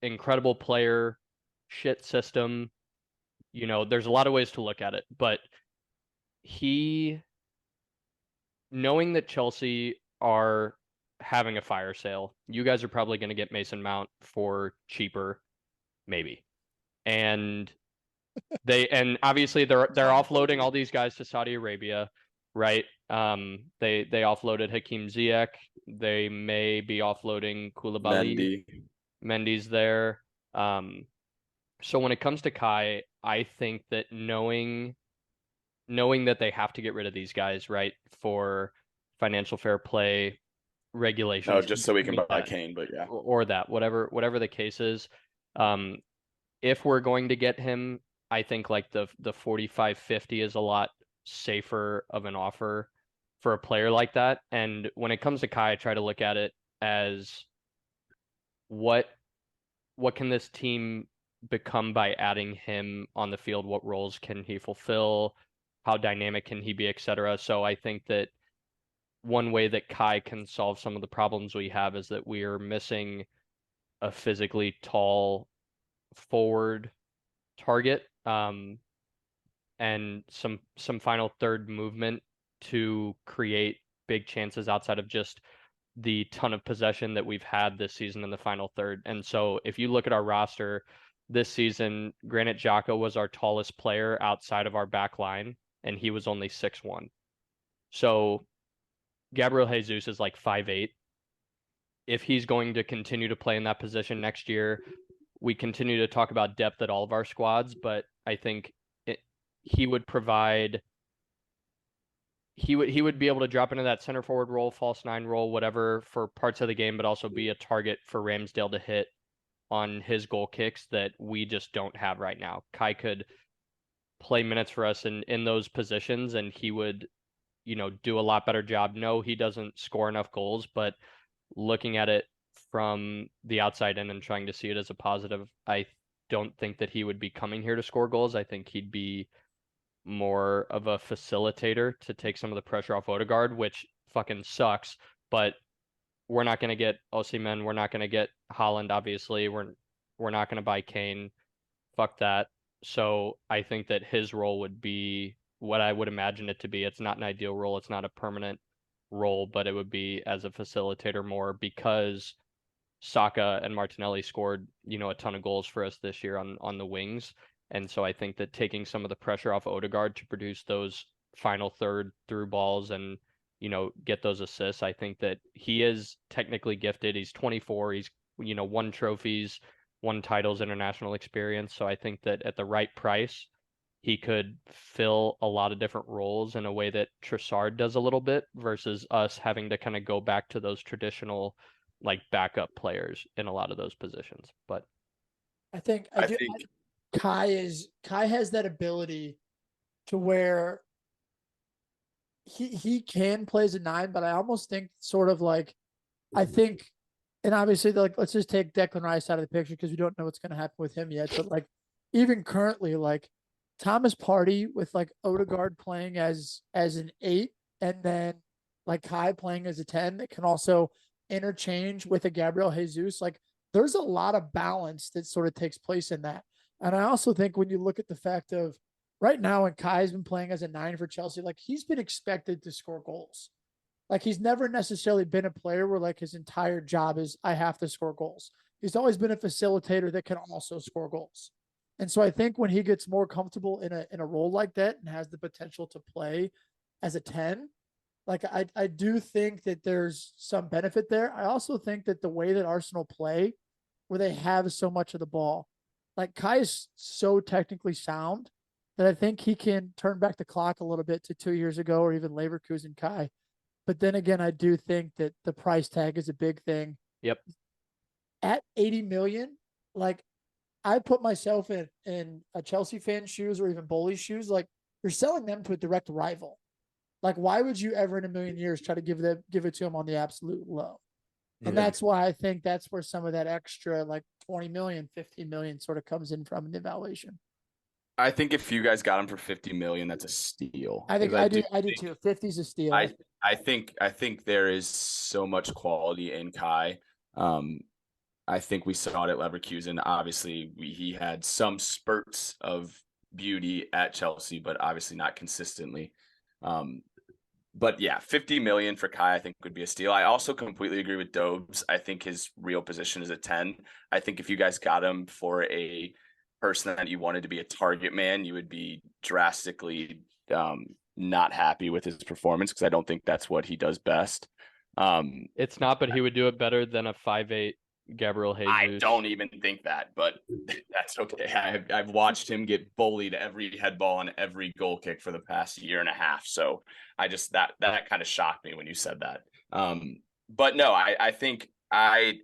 Speaker 3: incredible player, shit system. You know, there's a lot of ways to look at it, but knowing that Chelsea are having a fire sale, you guys are probably going to get Mason Mount for cheaper, maybe. And obviously they're offloading all these guys to Saudi Arabia, right? They offloaded Hakeem Ziyech. They may be offloading Koulibaly. Mendy's there. So when it comes to Kai, I think that knowing that they have to get rid of these guys, right, for financial fair play regulations.
Speaker 2: No, just so we can buy Kane, but yeah.
Speaker 3: Or that, whatever the case is. If we're going to get him, I think like the 45-50 is a lot safer of an offer for a player like that. And when it comes to Kai, I try to look at it as what can this team become by adding him on the field? What roles can he fulfill? How dynamic can he be, etc. So I think that one way that Kai can solve some of the problems we have is that we are missing a physically tall forward target, and some final third movement to create big chances outside of just the ton of possession that we've had this season in the final third. And so if you look at our roster this season, Granit Xhaka was our tallest player outside of our back line, and he was only 6'1". So Gabriel Jesus is like 5'8". If he's going to continue to play in that position next year, we continue to talk about depth at all of our squads, but I think he would provide. He would be able to drop into that center forward role, false nine role, whatever, for parts of the game, but also be a target for Ramsdale to hit on his goal kicks that we just don't have right now. Kai could play minutes for us in those positions, and he would, do a lot better job. No, he doesn't score enough goals, but looking at it from the outside in and trying to see it as a positive, I don't think that he would be coming here to score goals. I think he'd be more of a facilitator to take some of the pressure off Odegaard, which fucking sucks. But we're not going to get Osimhen. We're not going to get Haaland, obviously. We're not going to buy Kane. Fuck that. So I think that his role would be what I would imagine it to be. It's not an ideal role. It's not a permanent role, but it would be as a facilitator more because Saka and Martinelli scored, a ton of goals for us this year on the wings. And so I think that taking some of the pressure off Odegaard to produce those final third through balls and, get those assists, I think that he is technically gifted. He's 24. He's, won trophies, won titles, international experience. So I think that at the right price, he could fill a lot of different roles in a way that Trossard does a little bit versus us having to kind of go back to those traditional like backup players in a lot of those positions. But
Speaker 4: I think Kai has that ability to where he can play as a 9, but I almost think sort of like I think, and obviously like let's just take Declan Rice out of the picture because we don't know what's going to happen with him yet. But like even currently, like Thomas Partey with like Odegaard playing as an 8, and then like Kai playing as a 10 that can also interchange with a Gabriel Jesus. Like there's a lot of balance that sort of takes place in that. And I also think when you look at the fact of right now, and Kai's been playing as a 9 for Chelsea, like he's been expected to score goals. Like he's never necessarily been a player where like his entire job is I have to score goals. He's always been a facilitator that can also score goals. And so I think when he gets more comfortable in a role like that and has the potential to play as a 10, like I do think that there's some benefit there. I also think that the way that Arsenal play, where they have so much of the ball, like Kai is so technically sound that I think he can turn back the clock a little bit to 2 years ago or even Leverkusen Kai. But then again, I do think that the price tag is a big thing.
Speaker 3: Yep.
Speaker 4: At 80 million, like I put myself in a Chelsea fan's shoes or even Bowley's shoes. Like you're selling them to a direct rival. Like why would you ever in a million years try to give it to him on the absolute low? And that's why I think that's where some of that extra like 20 million, 15 million sort of comes in from an evaluation.
Speaker 2: I think if you guys got him for 50 million, that's a steal.
Speaker 4: I think I do too. 50 is a steal.
Speaker 2: I think there is so much quality in Kai. I think we saw it at Leverkusen. Obviously, he had some spurts of beauty at Chelsea, but obviously not consistently. But yeah, 50 million for Kai, I think would be a steal. I also completely agree with Dobes. I think his real position is a 10. I think if you guys got him for a person that you wanted to be a target man, you would be drastically not happy with his performance because I don't think that's what he does best.
Speaker 3: It's not, but he would do it better than a 5'8" Gabriel Jesus.
Speaker 2: I don't even think that, but that's okay. I've watched him get bullied every head ball and every goal kick for the past year and a half. So I just that kind of shocked me when you said that. But no, I think I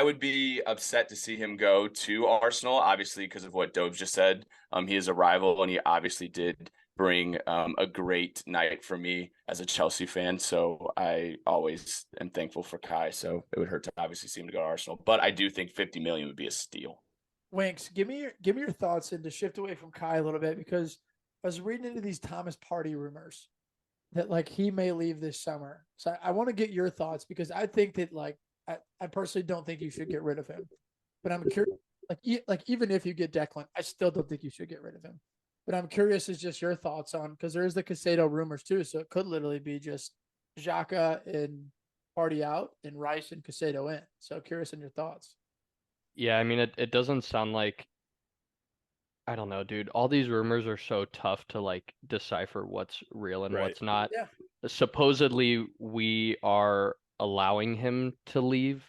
Speaker 2: would be upset to see him go to Arsenal, obviously because of what Dobes just said. He is a rival, and he obviously did bring a great night for me as a Chelsea fan. So I always am thankful for Kai. So it would hurt to obviously see him to go to Arsenal, but I do think 50 million would be a steal.
Speaker 4: Winks, give me your thoughts and to shift away from Kai a little bit because I was reading into these Thomas Partey rumors that like he may leave this summer. So I want to get your thoughts because I think that like I personally don't think you should get rid of him, but I'm curious. Like even if you get Declan, I still don't think you should get rid of him. But I'm curious as just your thoughts on because there is the Caicedo rumors too, so it could literally be just Xhaka and Partey out and Rice and Caicedo in. So curious on your thoughts.
Speaker 3: Yeah, I mean it doesn't sound like I don't know, dude. All these rumors are so tough to like decipher what's real and what's not.
Speaker 4: Yeah.
Speaker 3: Supposedly we are allowing him to leave,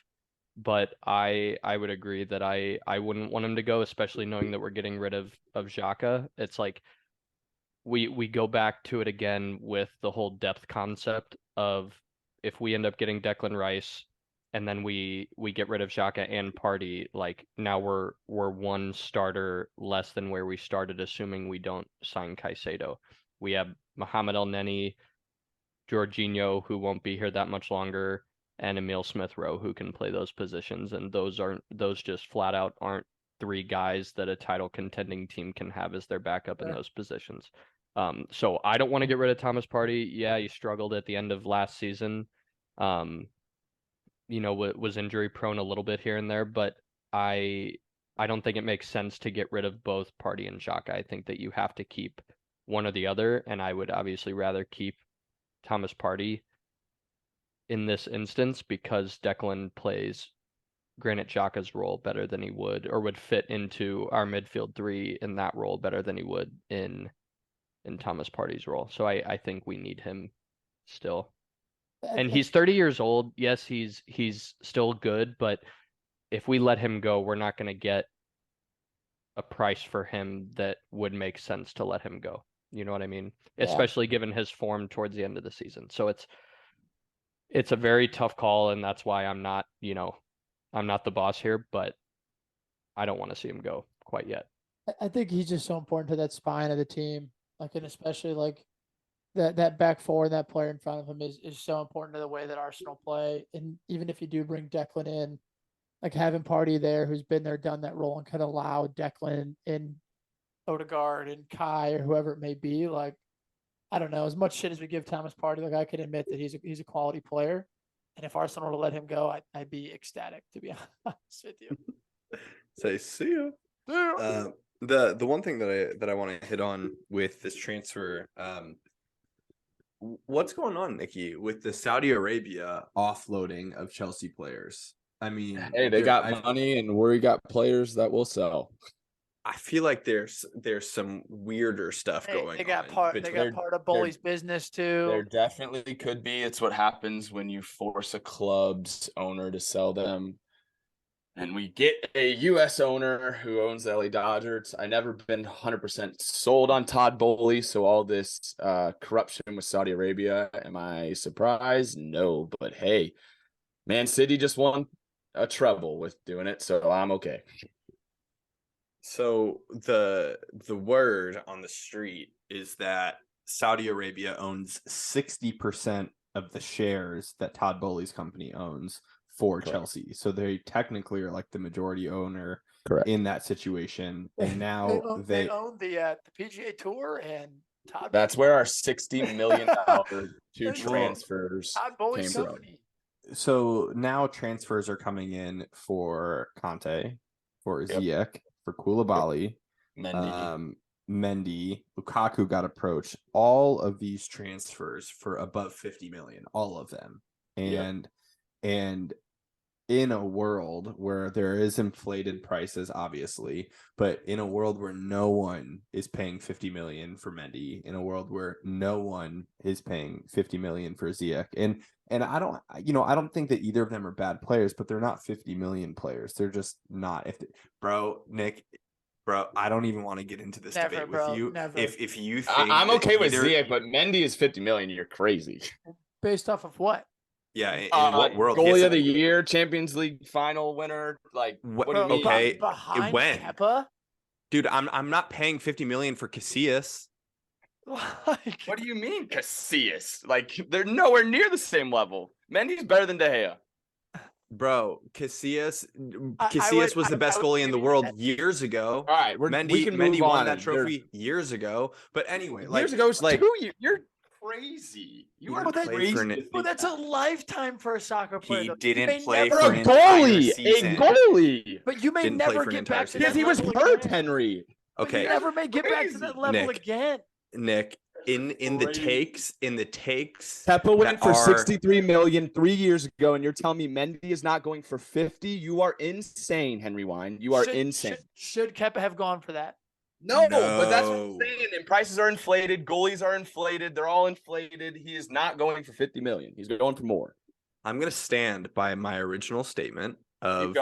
Speaker 3: but I would agree that I wouldn't want him to go, especially knowing that we're getting rid of Xhaka. It's like we go back to it again with the whole depth concept of if we end up getting Declan Rice and then we get rid of Xhaka and Partey, like now we're one starter less than where we started, assuming we don't sign Caicedo. We have Mohamed El Neni, Jorginho, who won't be here that much longer, and Emil Smith-Rowe who can play those positions, and those just flat out aren't three guys that a title contending team can have as their backup in those positions. So I don't want to get rid of Thomas Partey. Yeah, he struggled at the end of last season. Was injury prone a little bit here and there, but I don't think it makes sense to get rid of both Partey and Xhaka. I think that you have to keep one or the other, and I would obviously rather keep Thomas Partey in this instance because Declan plays Granit Xhaka's role better than he would fit into our midfield three in that role better than he would in Thomas Partey's role. So I think we need him still. And he's 30 years old. Yes, he's still good, but if we let him go, we're not going to get a price for him that would make sense to let him go. You know what I mean? Yeah. Especially given his form towards the end of the season. So it's a very tough call, and that's why I'm not the boss here, but I don't want to see him go quite yet.
Speaker 4: I think he's just so important to that spine of the team. And especially that back four and that player in front of him is so important to the way that Arsenal play. And even if you do bring Declan in, having Partey there who's been there, done that role, and can allow Declan and Odegaard and Kai or whoever it may be, I don't know, as much shit as we give Thomas Partey, I can admit that he's a quality player. And if Arsenal were to let him go, I'd be ecstatic, to be honest with you.
Speaker 1: Say, see you. The one thing that I want to hit on with this transfer, what's going on, Nikki, with the Saudi Arabia offloading of Chelsea players? I mean,
Speaker 6: hey, they got money, and we got players that will sell.
Speaker 1: I feel like there's some weirder stuff going on.
Speaker 4: They got part of Bully's business too.
Speaker 6: There definitely could be. It's what happens when you force a club's owner to sell them. And we get a U.S. owner who owns the LA Dodgers. I never been 100% sold on Todd Bowley, so all this corruption with Saudi Arabia, am I surprised? No, but hey, Man City just won a treble with doing it, so I'm okay.
Speaker 1: So the word on the street is that Saudi Arabia owns 60% of the shares that Todd Bowley's company owns for Correct. Chelsea. So they technically are the majority owner Correct. In that situation. And now
Speaker 4: they own the PGA Tour and Todd.
Speaker 6: That's where our $60 million two transfers came from.
Speaker 1: So now transfers are coming in for Conte, for Ziyech, for Koulibaly, Mendy, Lukaku got approached. All of these transfers for above 50 million, all of them. And in a world where there is inflated prices, obviously, but in a world where no one is paying 50 million for Mendy, in a world where no one is paying 50 million for Ziyech, and I don't think that either of them are bad players, but they're not 50 million players. They're just not. Nick, I don't even want to get into this debate with you.
Speaker 4: Never.
Speaker 1: If you think
Speaker 6: I'm okay with Ziyech, but Mendy is 50 million, you're crazy.
Speaker 4: Based off of what?
Speaker 1: Yeah, in what world?
Speaker 6: Goalie of the year, Champions League final winner. What do you mean?
Speaker 1: Okay,
Speaker 4: behind
Speaker 1: when?
Speaker 4: Kepa?
Speaker 1: Dude, I'm not paying 50 million for Casillas.
Speaker 2: What do you mean, Casillas? They're nowhere near the same level. Mendy's better than De Gea.
Speaker 1: Bro, Casillas was the best goalie in the world years ago.
Speaker 6: All right,
Speaker 1: Mendy won that trophy years ago. But anyway,
Speaker 6: years ago, 2 years. You're crazy. You are crazy.
Speaker 4: But that's a lifetime for a soccer player.
Speaker 1: He didn't play for
Speaker 6: a goalie.
Speaker 4: But you may never get back to that
Speaker 6: level. Because he was hurt, Henry.
Speaker 1: Okay.
Speaker 4: You never may get back to that level again.
Speaker 1: Nick, in the takes,
Speaker 6: Kepa went for 63 million 3 years ago, and you're telling me Mendy is not going for 50? You are insane, Henry Wine. You are insane.
Speaker 4: Should Kepa have gone for that?
Speaker 6: No, but that's what I'm saying. And prices are inflated, goalies are inflated, they're all inflated. He is not going for 50 million. He's going for more.
Speaker 1: I'm gonna stand by my original statement of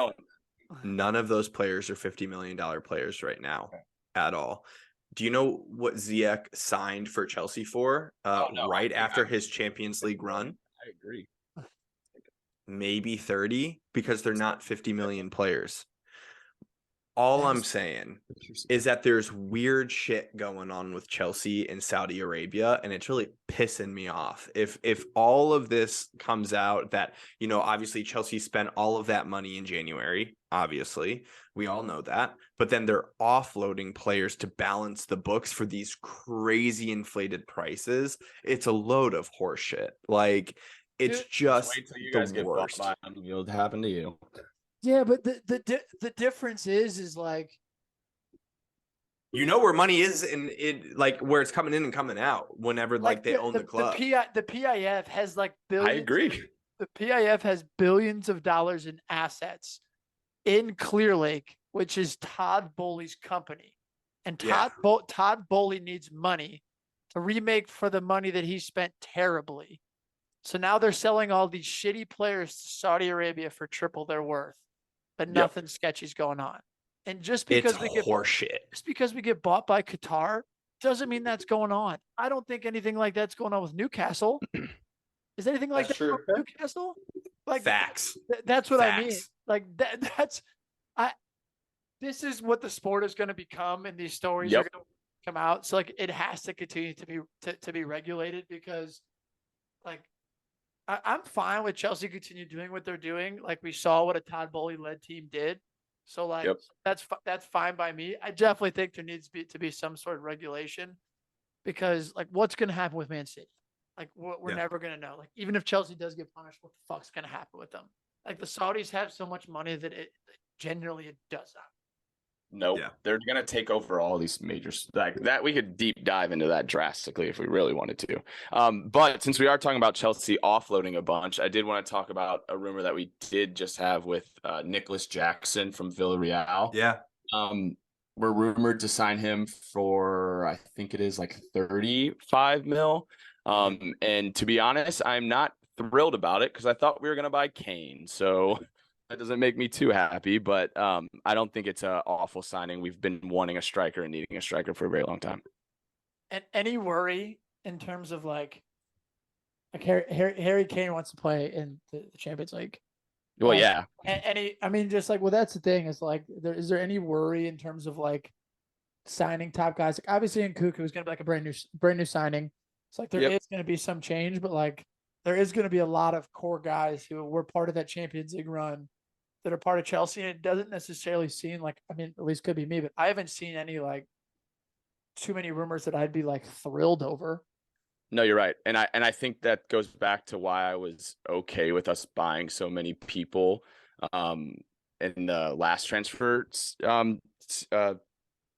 Speaker 1: none of those players are $50 million players right now at all. Do you know what Ziyech signed for Chelsea for after his Champions League run?
Speaker 6: I agree.
Speaker 1: Maybe 30, because they're not 50 million players. All I'm
Speaker 4: Yes.
Speaker 1: saying is that there's weird shit going on with Chelsea and Saudi Arabia, and it's really pissing me off. If all of this comes out that, you know, obviously Chelsea spent all of that money in January, obviously, we all know that, but then they're offloading players to balance the books for these crazy inflated prices. It's a load of horseshit. Like, it's
Speaker 4: Dude,
Speaker 1: just
Speaker 6: Wait till you
Speaker 1: the
Speaker 6: guys get bought
Speaker 1: worst.
Speaker 6: by them. It'll happen to you.
Speaker 4: Yeah, but the difference is like
Speaker 1: You know where money is in it, like where it's coming in and coming out whenever like they own the club.
Speaker 4: The PIF has like
Speaker 2: I
Speaker 4: billions.
Speaker 2: agree.
Speaker 4: The PIF has billions of dollars in assets in Clear Lake, which is Todd Bowley's company, and Todd Bowley needs money to remake for the money that he spent terribly. So now they're selling all these shitty players to Saudi Arabia for triple their worth, but nothing sketchy's going on. And just because
Speaker 1: It's horseshit.
Speaker 4: we get bought by Qatar doesn't mean that's going on. I don't think anything like that's going on with Newcastle. Is anything like
Speaker 1: That's
Speaker 4: that going
Speaker 1: true.
Speaker 4: on with Newcastle? Like
Speaker 1: Facts.
Speaker 4: that's what I mean.
Speaker 1: Facts.
Speaker 4: Like that's I. This is what the sport is going to become, and these stories
Speaker 2: Yep.
Speaker 4: are going to come out. So like it has to continue to be regulated because, like, I'm fine with Chelsea continue doing what they're doing. Like we saw what a Todd Bowley led team did. So like that's fine by me. I definitely think there needs to be some sort of regulation because like what's going to happen with Man City? Like we're never going to know. Like even if Chelsea does get punished, what the fuck's going to happen with them? Like the Saudis have so much money that it does not.
Speaker 2: Nope.
Speaker 1: Yeah.
Speaker 2: They're gonna take over all these majors like that. We could deep dive into that drastically if we really wanted to. But since we are talking about Chelsea offloading a bunch, I did want to talk about a rumor that we did just have with Nicholas Jackson from Villarreal.
Speaker 1: Yeah.
Speaker 2: We're rumored to sign him for I think it is like 35 mil. And to be honest, I'm not thrilled about it because I thought we were gonna buy Kane. So that doesn't make me too happy, but I don't think it's an awful signing. We've been wanting a striker and needing a striker for a very long time.
Speaker 4: And any worry in terms of like Harry Kane wants to play in the Champions League.
Speaker 2: Well, yeah.
Speaker 4: I mean, just like, well, that's the thing is like, is there any worry in terms of like signing top guys? Like obviously Nkunku is going to be like a brand new signing. It's like there is going to be some change, but like there is going to be a lot of core guys who were part of that Champions League run that are part of Chelsea. And it doesn't necessarily seem like, I mean, at least could be me, but I haven't seen any like too many rumors that I'd be like thrilled over.
Speaker 2: No, you're right. And I think that goes back to why I was okay with us buying so many people in the last transfer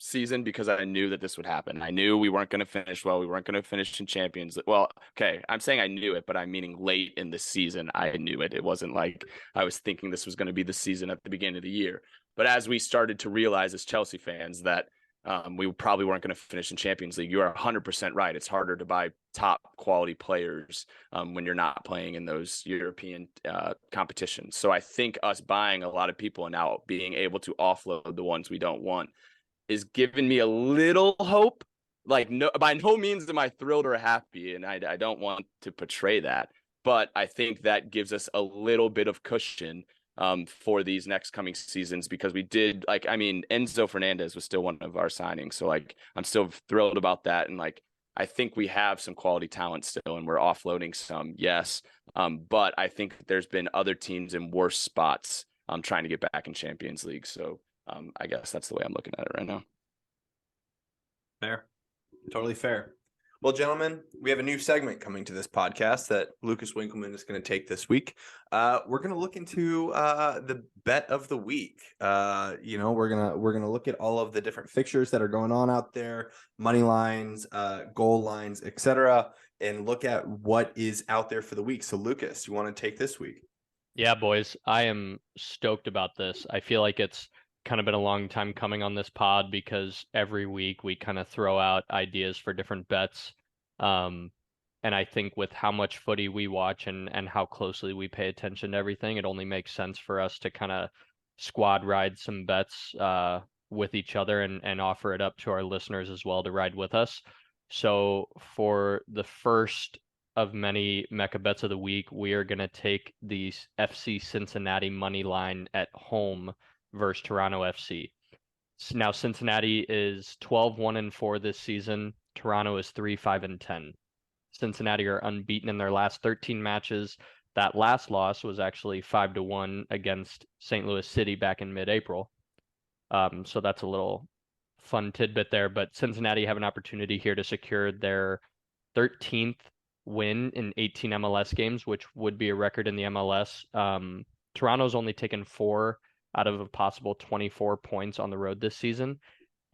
Speaker 2: season, because I knew that this would happen. I knew we weren't going to finish well. We weren't going to finish in Champions. Well, okay, I'm saying I knew it, but I'm meaning late in the season. I knew it. It wasn't like I was thinking this was going to be the season at the beginning of the year. But as we started to realize as Chelsea fans that we probably weren't going to finish in Champions League, you are 100% right. It's harder to buy top quality players when you're not playing in those European competitions. So I think us buying a lot of people and now being able to offload the ones we don't want is giving me a little hope. Like, no, by no means am I thrilled or happy, and I don't want to portray that, but I think that gives us a little bit of cushion for these next coming seasons, because we did, like, I mean, Enzo Fernandez was still one of our signings, so like I'm still thrilled about that, and like I think we have some quality talent still, and we're offloading some, yes, but I think there's been other teams in worse spots trying to get back in Champions League, so I guess that's the way I'm looking at it right now.
Speaker 1: Fair. Totally fair. Well, gentlemen, we have a new segment coming to this podcast that Lucas Winkleman is going to take this week. We're going to look into the bet of the week. We're gonna look at all of the different fixtures that are going on out there, money lines, goal lines, etc., and look at what is out there for the week. So, Lucas, you want to take this week?
Speaker 3: Yeah, boys, I am stoked about this. I feel like it's kind of been a long time coming on this pod because every week we kind of throw out ideas for different bets. And I think with how much footy we watch and how closely we pay attention to everything, it only makes sense for us to kind of squad ride some bets with each other and offer it up to our listeners as well to ride with us. So for the first of many Mecca bets of the week, we are going to take the FC Cincinnati money line at home versus Toronto FC. Now Cincinnati is 12-1-4 this season. Toronto is 3-5-10. Cincinnati are unbeaten in their last 13 matches. That last loss was actually 5-1 against St. Louis City back in mid-April. So that's a little fun tidbit there. But Cincinnati have an opportunity here to secure their 13th win in 18 MLS games, which would be a record in the MLS. Toronto's only taken 4 out of a possible 24 points on the road this season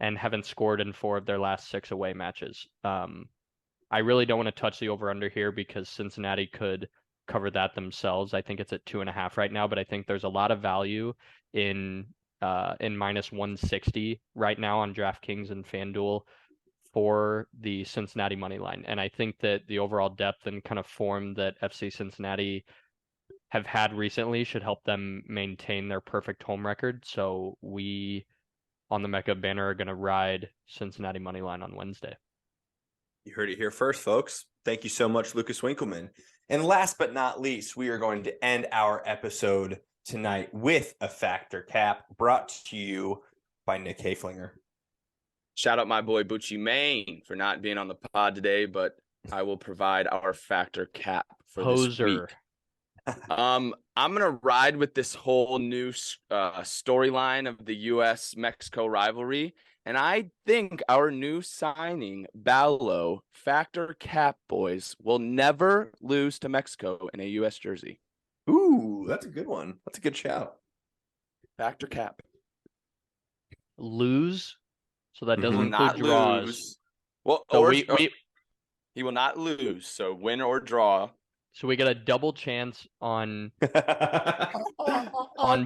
Speaker 3: and haven't scored in 4 of their last 6 away matches. I really don't want to touch the over-under here because Cincinnati could cover that themselves. I think it's at 2.5 right now, but I think there's a lot of value in minus 160 right now on DraftKings and FanDuel for the Cincinnati money line. And I think that the overall depth and kind of form that FC Cincinnati have had recently should help them maintain their perfect home record. So we on the Mecca Banner are going to ride Cincinnati money line on Wednesday.
Speaker 1: You heard it here first, folks. Thank you so much, Lucas Winkleman. And last but not least, we are going to end our episode tonight with a Factor Cap brought to you by Nick Haflinger.
Speaker 2: Shout out my boy Bucci Maine for not being on the pod today, but I will provide our Factor Cap for this week. I'm gonna ride with this whole new storyline of the U.S.-Mexico rivalry, and I think our new signing, Balo, Factor Cap boys, will never lose to Mexico in a U.S. jersey.
Speaker 1: Ooh, that's a good one. That's a good shout.
Speaker 2: Factor Cap.
Speaker 3: Lose, so that doesn't include
Speaker 2: not
Speaker 3: draws.
Speaker 2: Lose. Well,
Speaker 3: So
Speaker 2: he will not lose. So win or draw.
Speaker 3: So we get a double chance on
Speaker 4: on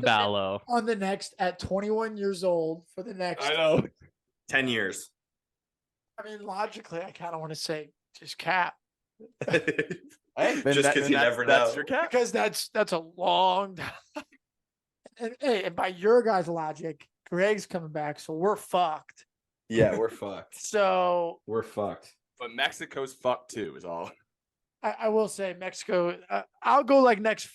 Speaker 3: Balo.
Speaker 4: On the next, at 21 years old, for the next.
Speaker 1: I know. 10 years.
Speaker 4: I mean, logically, I kind of want to say just cap.
Speaker 1: Just because you never know.
Speaker 2: That's your cap.
Speaker 4: Because that's a long time. And by your guys' logic, Greg's coming back, so we're fucked.
Speaker 5: Yeah, we're fucked.
Speaker 4: So
Speaker 5: We're fucked.
Speaker 2: But Mexico's fucked too, is all.
Speaker 4: I will say Mexico. I'll go like next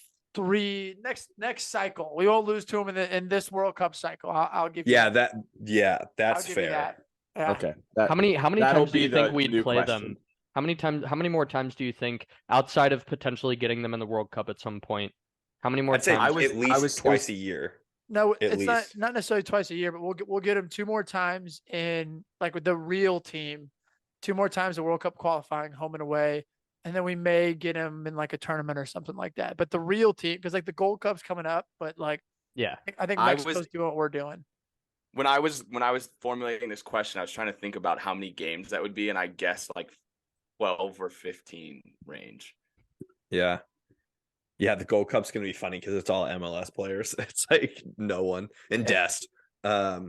Speaker 4: cycle. We won't lose to them in this World Cup cycle. I'll give you.
Speaker 1: That's
Speaker 4: I'll give
Speaker 1: fair.
Speaker 4: you that. Yeah.
Speaker 6: Okay.
Speaker 3: How many times do you think we'd
Speaker 6: new
Speaker 3: play
Speaker 6: question.
Speaker 3: them? How many more times do you think, outside of potentially getting them in the World Cup at some point, how many more
Speaker 1: I'd say
Speaker 3: times?
Speaker 1: at least twice a year.
Speaker 4: No,
Speaker 1: At
Speaker 4: it's
Speaker 1: least.
Speaker 4: not necessarily twice a year, but we'll get them 2 more times in, like, with the real team, 2 more times the World Cup qualifying, home and away, and then we may get them in like a tournament or something like that. But the real team, because like the Gold Cup's coming up, but like
Speaker 3: Yeah.
Speaker 4: I think Mexico's doing what we're doing.
Speaker 2: When I was formulating this question, I was trying to think about how many games that would be, and I guessed like 12 or 15 range.
Speaker 1: Yeah. Yeah, the Gold Cup's going to be funny because it's all MLS players. It's like no one. And Dest.
Speaker 3: My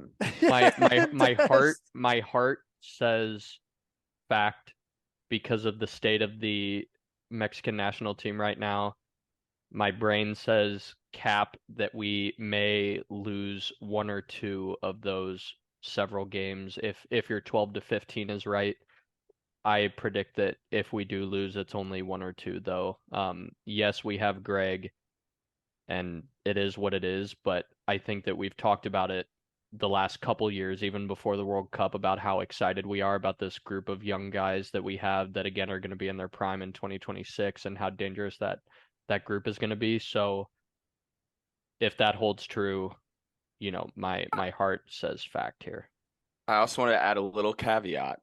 Speaker 3: heart says fact because of the state of the Mexican national team right now. My brain says cap that we may lose 1 or 2 of those several games. If your 12 to 15 is right, I predict that if we do lose, it's only 1 or 2 though. Yes, we have Greg and it is what it is, but I think that we've talked about it the last couple years, even before the World Cup, about how excited we are about this group of young guys that we have that again are going to be in their prime in 2026 and how dangerous that group is going to be. So if that holds true, you know, my heart says fact here.
Speaker 2: I also want to add a little caveat.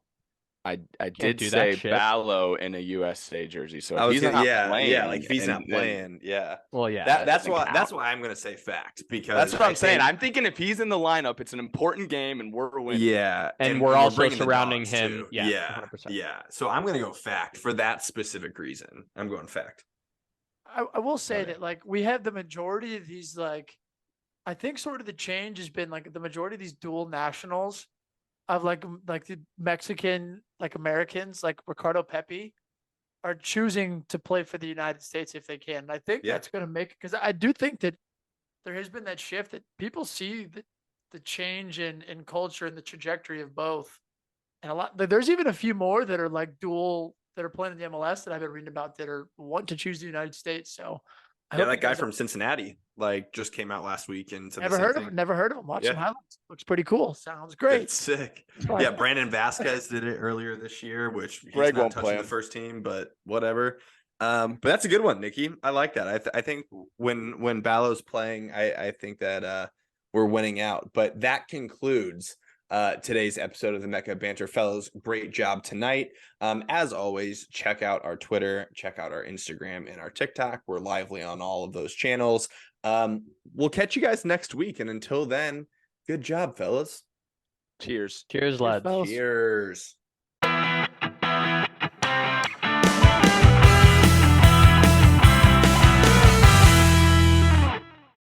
Speaker 2: I did
Speaker 3: do
Speaker 2: say
Speaker 3: that shit.
Speaker 2: Balo in a USA jersey, so if he's
Speaker 1: Not
Speaker 2: not playing,
Speaker 1: like if he's not
Speaker 2: then-
Speaker 1: playing, yeah.
Speaker 3: Well, yeah,
Speaker 1: That's
Speaker 2: doesn't
Speaker 1: why
Speaker 2: count.
Speaker 1: I'm gonna say fact because
Speaker 2: That's what
Speaker 1: I
Speaker 2: I'm saying.
Speaker 1: think-
Speaker 2: I'm thinking if he's in the lineup, it's an important game and we're winning.
Speaker 1: Yeah,
Speaker 3: and we're also
Speaker 1: bringing the
Speaker 3: surrounding
Speaker 1: dogs,
Speaker 3: him.
Speaker 1: too.
Speaker 3: Yeah, 100%.
Speaker 1: Yeah. So I'm gonna go fact for that specific reason. I'm going fact.
Speaker 4: I will say
Speaker 1: Okay.
Speaker 4: that like we have the majority of these, like, I think sort of the change has been like the majority of these dual nationals of like the Mexican, like Americans, like Ricardo Pepi, are choosing to play for the United States if they can. And I think
Speaker 1: Yeah.
Speaker 4: that's going to make, because I do think that there has been that shift that people see the change in culture and the trajectory of both. And there's even a few more that are like dual, that are playing in the MLS that I've been reading about that are want to choose the United States. So I
Speaker 1: Yeah,
Speaker 4: hope
Speaker 1: that
Speaker 4: he
Speaker 1: guy
Speaker 4: does it.
Speaker 1: from Cincinnati like just came out last week and said the
Speaker 4: Never
Speaker 1: same
Speaker 4: heard of
Speaker 1: thing.
Speaker 4: him. Never heard of him. Watch some
Speaker 1: Yeah.
Speaker 4: highlights. Looks pretty cool. Sounds great.
Speaker 1: That's sick.
Speaker 4: Right.
Speaker 1: Yeah, Brandon Vasquez did it earlier this year, which he's
Speaker 6: Greg
Speaker 1: not
Speaker 6: won't play
Speaker 1: touching the
Speaker 6: him.
Speaker 1: first team, but whatever. But that's a good one, Nikki. I like that. I think when Balo's playing, I think that we're winning out. But that concludes today's episode of the Mecca Banter. Fellows, great job tonight. As always, check out our Twitter, check out our Instagram and our TikTok. We're lively on all of those channels. We'll catch you guys next week. And until then, good job, fellas.
Speaker 6: Cheers.
Speaker 3: Cheers, lads.
Speaker 4: fellas.
Speaker 1: Cheers.